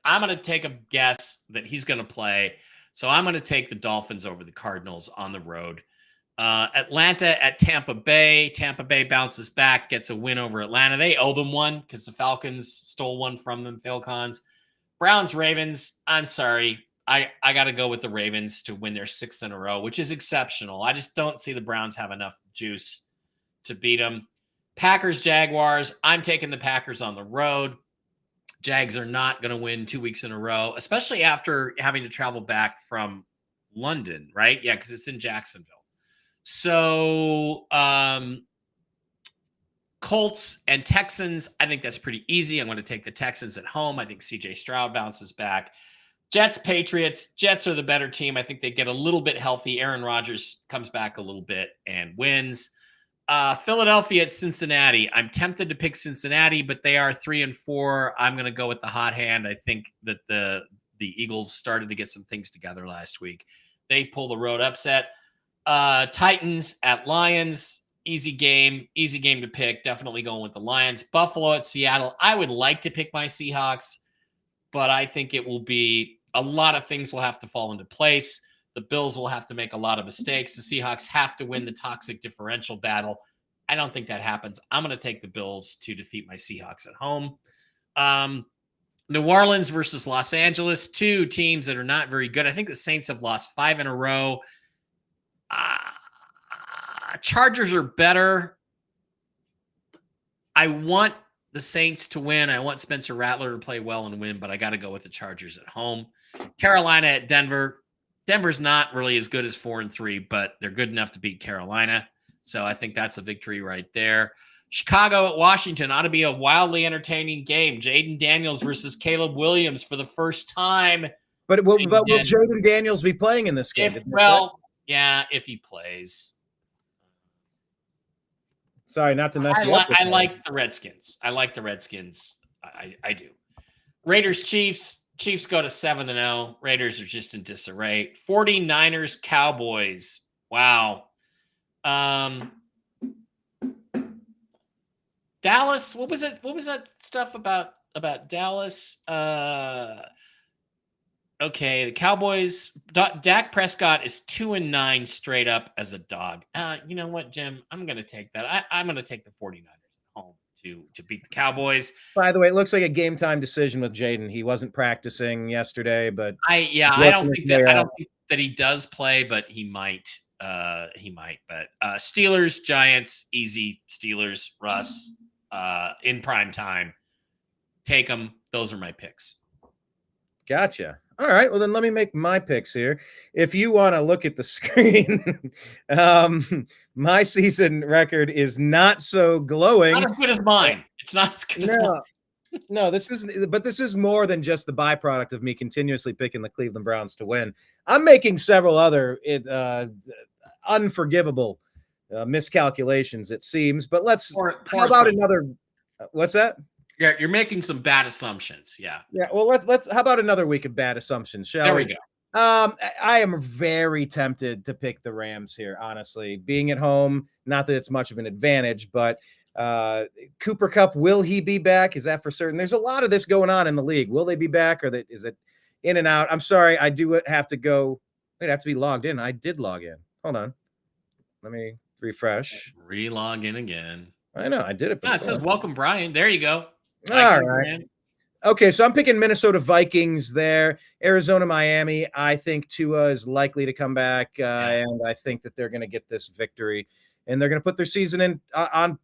gonna take a guess that he's gonna play. So I'm gonna take the Dolphins over the Cardinals on the road. Atlanta at Tampa Bay. Tampa Bay bounces back, gets a win over Atlanta. They owe them one because the Falcons stole one from them, Falcons. Browns, Ravens. I'm sorry. I got to go with the Ravens to win their 6th in a row, which is exceptional. I just don't see the Browns have enough juice to beat them. Packers, Jaguars. I'm taking the Packers on the road. Jags are not going to win 2 weeks in a row, especially after having to travel back from London, right? Yeah, because it's in Jacksonville. So Colts and Texans, I think that's pretty easy. I'm going to take the Texans at home. I think CJ Stroud bounces back. Jets, Patriots. Jets are the better team. I think they get a little bit healthy. Aaron Rodgers comes back a little bit and wins. Philadelphia at Cincinnati. I'm tempted to pick Cincinnati, but they are 3-4. I'm going to go with the hot hand. I think that the Eagles started to get some things together last week. They pull the road upset. Titans at Lions. Easy game to pick. Definitely going with the Lions. Buffalo at Seattle. I would like to pick my Seahawks, but I think it will be a lot of things will have to fall into place. The Bills will have to make a lot of mistakes. The Seahawks have to win the toxic differential battle. I don't think that happens. I'm going to take the Bills to defeat my Seahawks at home. New Orleans versus Los Angeles, 2 teams that are not very good. I think the Saints have lost 5 in a row. Chargers are better. I want the Saints to win. I want Spencer Rattler to play well and win, but I got to go with the Chargers at home. Carolina at Denver. Denver's not really as good as 4-3, but they're good enough to beat Carolina. So I think that's a victory right there. Chicago at Washington ought to be a wildly entertaining game. Jaden Daniels versus Caleb Williams for the first time. But will Jaden Daniels be playing in this game? If he plays. Sorry, not to mess you up. I like the Redskins. I do. Raiders, Chiefs. Chiefs go to 7-0. Raiders are just in disarray. 49ers, Cowboys. Wow. Dallas. What was it? What was that stuff about Dallas? Okay, the Cowboys. Dak Prescott is 2-9 straight up as a dog. You know what, Jim? I'm going to take that. I'm going to take the 49ers at home to beat the Cowboys. By the way, it looks like a game time decision with Jaden. He wasn't practicing yesterday, but I don't think that he does play, but he might. But Steelers, Giants, easy. Steelers, Russ, in prime time. Take them. Those are my picks. Gotcha. All right. Well, then let me make my picks here. If you want to look at the screen, my season record is not so glowing. Not as good as mine. It's not as good as mine. No, this is more than just the byproduct of me continuously picking the Cleveland Browns to win. I'm making several other unforgivable miscalculations, it seems. But how about another? What's that? Yeah, you're making some bad assumptions. Yeah. Yeah. Well, let's. How about another week of bad assumptions? Shall we? There we go. I am very tempted to pick the Rams here. Honestly, being at home, not that it's much of an advantage, but Cooper Kupp, will he be back? Is that for certain? There's a lot of this going on in the league. Will they be back, or is it in and out? I'm sorry, I do have to go. I'd have to be logged in. I did log in. Hold on. Let me refresh. Re-log in again. I know I did it. It says welcome, Brian. There you go. All right. Okay, so I'm picking Minnesota Vikings there. Arizona, Miami. I think Tua is likely to come back, and I think that they're going to get this victory, and they're going to put their season in on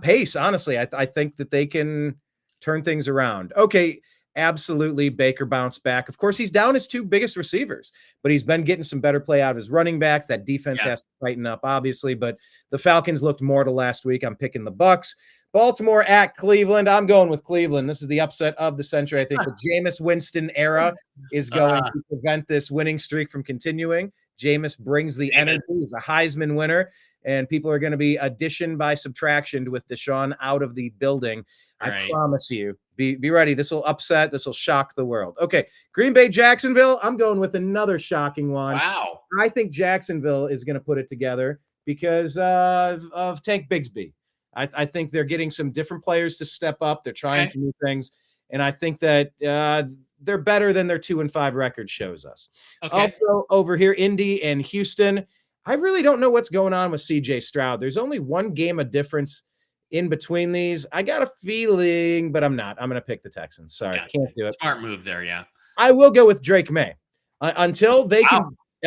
pace. Honestly, I think that they can turn things around. Okay, absolutely. Baker bounced back. Of course, he's down his 2 biggest receivers, but he's been getting some better play out of his running backs. That defense has to tighten up, obviously, but the Falcons looked mortal last week. I'm picking the Bucs. Baltimore at Cleveland. I'm going with Cleveland. This is the upset of the century. I think the Jameis Winston era is going to prevent this winning streak from continuing. Jameis brings the energy. He's a Heisman winner, and people are going to be addition by subtraction with Deshaun out of the building. I promise you, Be ready. This will upset. This will shock the world. Okay, Green Bay, Jacksonville. I'm going with another shocking one. Wow. I think Jacksonville is going to put it together because of Tank Bigsby. I think they're getting some different players to step up. They're trying some new things, and I think that they're better than their 2-5 record shows us. Okay. Also, over here, Indy and Houston. I really don't know what's going on with CJ Stroud. There's only one game of difference in between these. I got a feeling, but I'm not. I'm going to pick the Texans. Sorry, can't do it. Smart move there, yeah. I will go with Drake May until they can,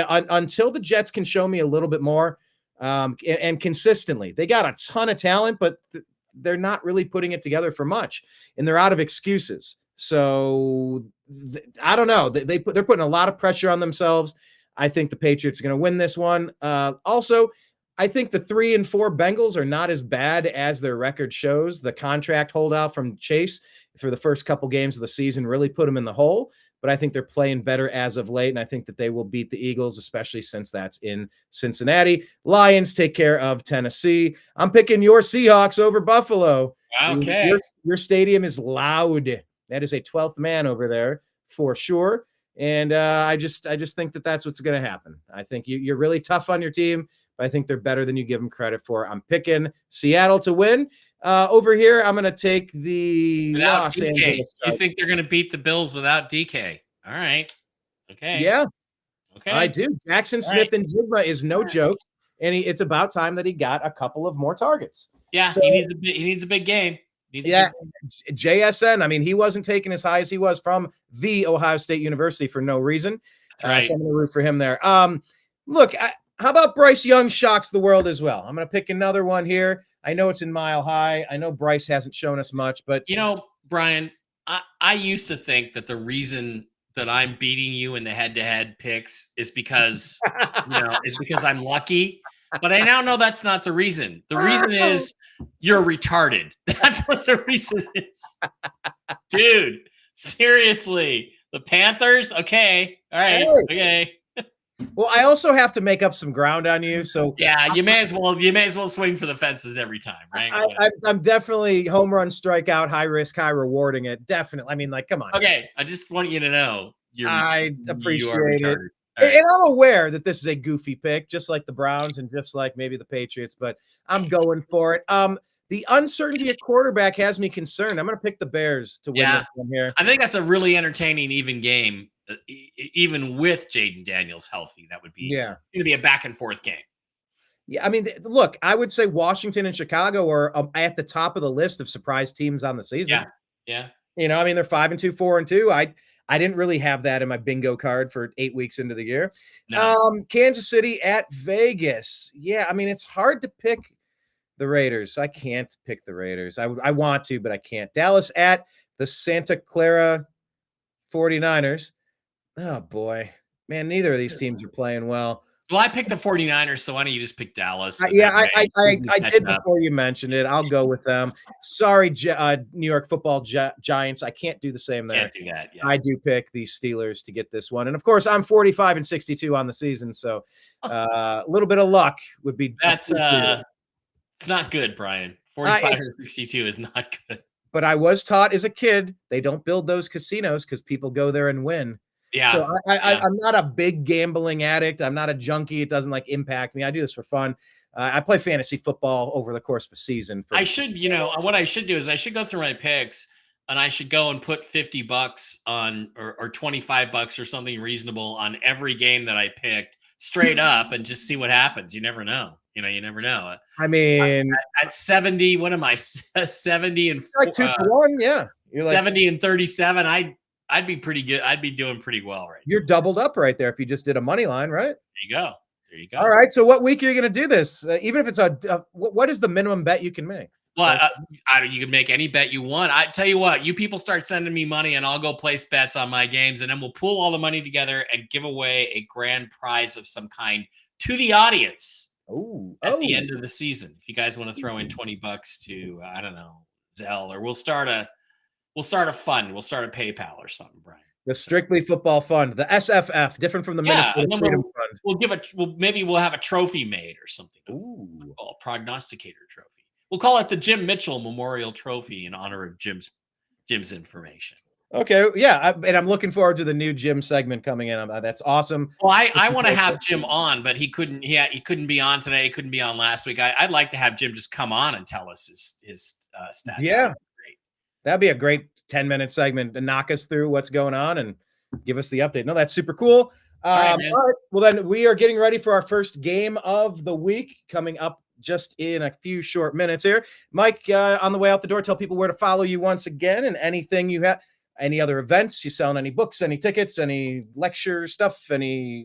until the Jets can show me a little bit more and consistently. They got a ton of talent, but they're not really putting it together for much, and they're out of excuses. So I don't know. They're putting a lot of pressure on themselves. I think the Patriots are going to win this one. Also, I think the 3-4 Bengals are not as bad as their record shows. The contract holdout from Chase for the first couple games of the season really put them in the hole, but I think they're playing better as of late, and I think that they will beat the Eagles, especially since that's in Cincinnati. Lions take care of Tennessee. I'm picking your Seahawks over Buffalo. Okay. Your stadium is loud. That is a 12th man over there for sure. And I just think that that's what's going to happen. I think you're really tough on your team, but I think they're better than you give them credit for. I'm picking Seattle to win. Over here, I'm going to take the Los Angeles. You think they're going to beat the Bills without DK? All right. Okay. Yeah. Okay. I do. Jackson Smith and Jigma is no joke, and it's about time that he got a couple of more targets. Yeah, so, he needs a big game. JSN. I mean, he wasn't taken as high as he was from the Ohio State University for no reason. Right. So I'm going to root for him there. Look, how about Bryce Young shocks the world as well? I'm going to pick another one here. I know it's in Mile High. I know Bryce hasn't shown us much, but Brian, I used to think that the reason that I'm beating you in the head-to-head picks is because I'm lucky. But I now know that's not the reason. The reason is you're retarded. That's what the reason is. Dude, seriously. The Panthers? Okay. All right. Hey. Okay. Well, I also have to make up some ground on you. So yeah, you may as well swing for the fences every time, right? I'm definitely home run, strikeout, high risk, high rewarding it. Definitely. I mean, come on. Okay. I just want you to know I appreciate it. Right. And I'm aware that this is a goofy pick, just like the Browns and just like maybe the Patriots, but I'm going for it. The uncertainty at quarterback has me concerned. I'm going to pick the Bears to win this one here. I think that's a really entertaining, even game, even with Jaden Daniels healthy. That would be going to be a back and forth game. Yeah, I mean, look, I would say Washington and Chicago are at the top of the list of surprise teams on the season. Yeah. I mean, they're 5-2, 4-2. I didn't really have that in my bingo card for 8 weeks into the year. No. Kansas City at Vegas. Yeah, I mean, it's hard to pick the Raiders. I can't pick the Raiders. I want to, but I can't. Dallas at the Santa Clara 49ers. Oh, boy. Man, neither of these teams are playing well. Well, I picked the 49ers, so why don't you just pick Dallas? I did before you mentioned it. I'll go with them. Sorry, New York Football Giants. I can't do the same there. Can't do that. Yeah. I do pick the Steelers to get this one. And, of course, I'm 45-62 on the season, so a little bit of luck would be – That's it's not good, Brian. 45-62 is not good. But I was taught as a kid they don't build those casinos because people go there and win. Yeah. So I'm not a big gambling addict. I'm not a junkie. It doesn't impact me. I do this for fun. I play fantasy football over the course of a season. What I should do is I should go through my picks and I should go and put $50 on or $25 or something reasonable on every game that I picked straight up and just see what happens. You never know. You never know. I mean, at 70, what am I? 70 and like 2 for 1. Yeah. You're 70 and 37. I'd be pretty good. I'd be doing pretty well right now. You're doubled up right there if you just did a money line, right? There you go. All right. So what week are you going to do this? Even if it's what is the minimum bet you can make? Well, you can make any bet you want. I tell you what, you people start sending me money and I'll go place bets on my games and then we'll pool all the money together and give away a grand prize of some kind to the audience at the end of the season. If you guys want to throw in $20 to, I don't know, Zelle, or we'll start a fund. We'll start a PayPal or something, Brian. The Strictly Football Fund, the SFF, different from the Minnesota Freedom Fund. Maybe we'll have a trophy made or something. A prognosticator trophy. We'll call it the Jim Mitchell Memorial Trophy in honor of Jim's Jim's information. Okay, yeah, and I'm looking forward to the new Jim segment coming in. That's awesome. Well, I want to have Jim on, but he couldn't. He couldn't be on today. He couldn't be on last week. I'd like to have Jim just come on and tell us his stats. Yeah, that'd be a great 10-minute segment to knock us through what's going on and give us the update. No, that's super cool. All right, well, then we are getting ready for our first game of the week coming up just in a few short minutes here. Mike, on the way out the door, tell people where to follow you once again and anything you have. Any other events? You selling any books, any tickets, any lecture stuff,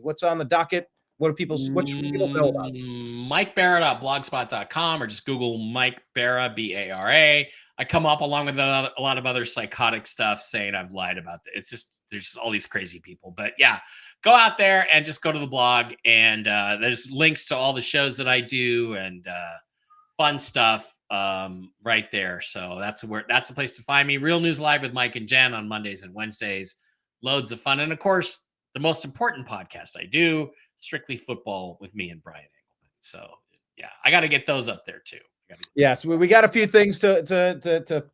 what's on the docket? What should people know about? MikeBara.blogspot.com or just Google Mike Bara, B-A-R-A. I come up along with a lot of other psychotic stuff saying I've lied about it. It's just, there's all these crazy people. But yeah, go out there and just go to the blog. And there's links to all the shows that I do and fun stuff right there. So that's the place to find me. Real News Live with Mike and Jen on Mondays and Wednesdays. Loads of fun. And of course, the most important podcast I do, Strictly Football with me and Brian Engelman. So yeah, I got to get those up there too. Yes, we got a few things to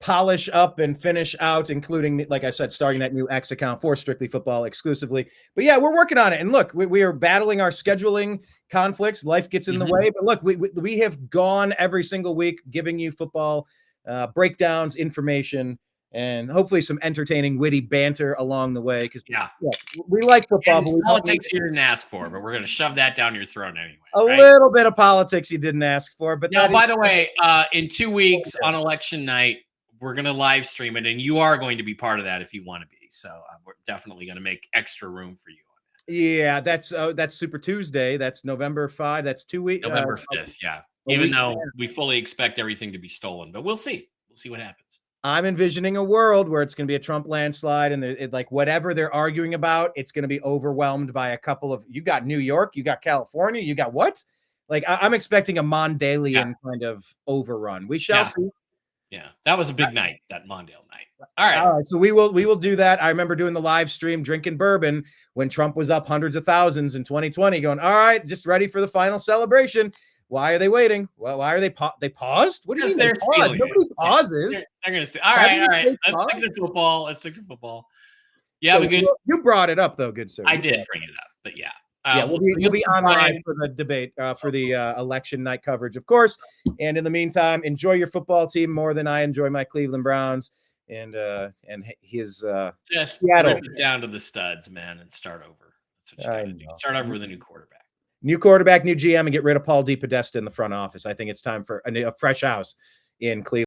polish up and finish out, including, like I said, starting that new X account for Strictly Football exclusively. But yeah, we're working on it. And look, we are battling our scheduling conflicts. Life gets in the way. But look, we have gone every single week giving you football breakdowns, information, and hopefully some entertaining, witty banter along the way. Because we like football. But politics you didn't ask for, but we're going to shove that down your throat anyway. A little bit of politics you didn't ask for. But now, by the way, in 2 weeks on election night, we're going to live stream it, and you are going to be part of that if you want to be. So we're definitely going to make extra room for you on that. Yeah, that's Super Tuesday. That's November 5. That's 2 weeks. November 5th. Yeah. Even though we fully expect everything to be stolen, but we'll see. We'll see what happens. I'm envisioning a world where it's going to be a Trump landslide, and like whatever they're arguing about, it's going to be overwhelmed by a couple of. You got New York, you got California, you got what? Like I'm expecting a Mondalian kind of overrun. We shall see. Yeah, that was a big night, that Mondale night. All right. So we will do that. I remember doing the live stream, drinking bourbon when Trump was up hundreds of thousands in 2020, going, all right, just ready for the final celebration. Why are they waiting? Well, why are they they paused? What do you mean they're stealing? Nobody pauses. They're going to steal. All right. Let's stick to football. Yeah, so you brought it up though, good sir. I did bring it up, but yeah. We'll be online for the debate, for the election night coverage, of course. And in the meantime, enjoy your football team more than I enjoy my Cleveland Browns and his just Seattle. rip it down to the studs, man, and start over. That's what you got to do. Start over with a new quarterback. New quarterback, new GM, and get rid of Paul DePodesta in the front office. I think it's time for a fresh house in Cleveland.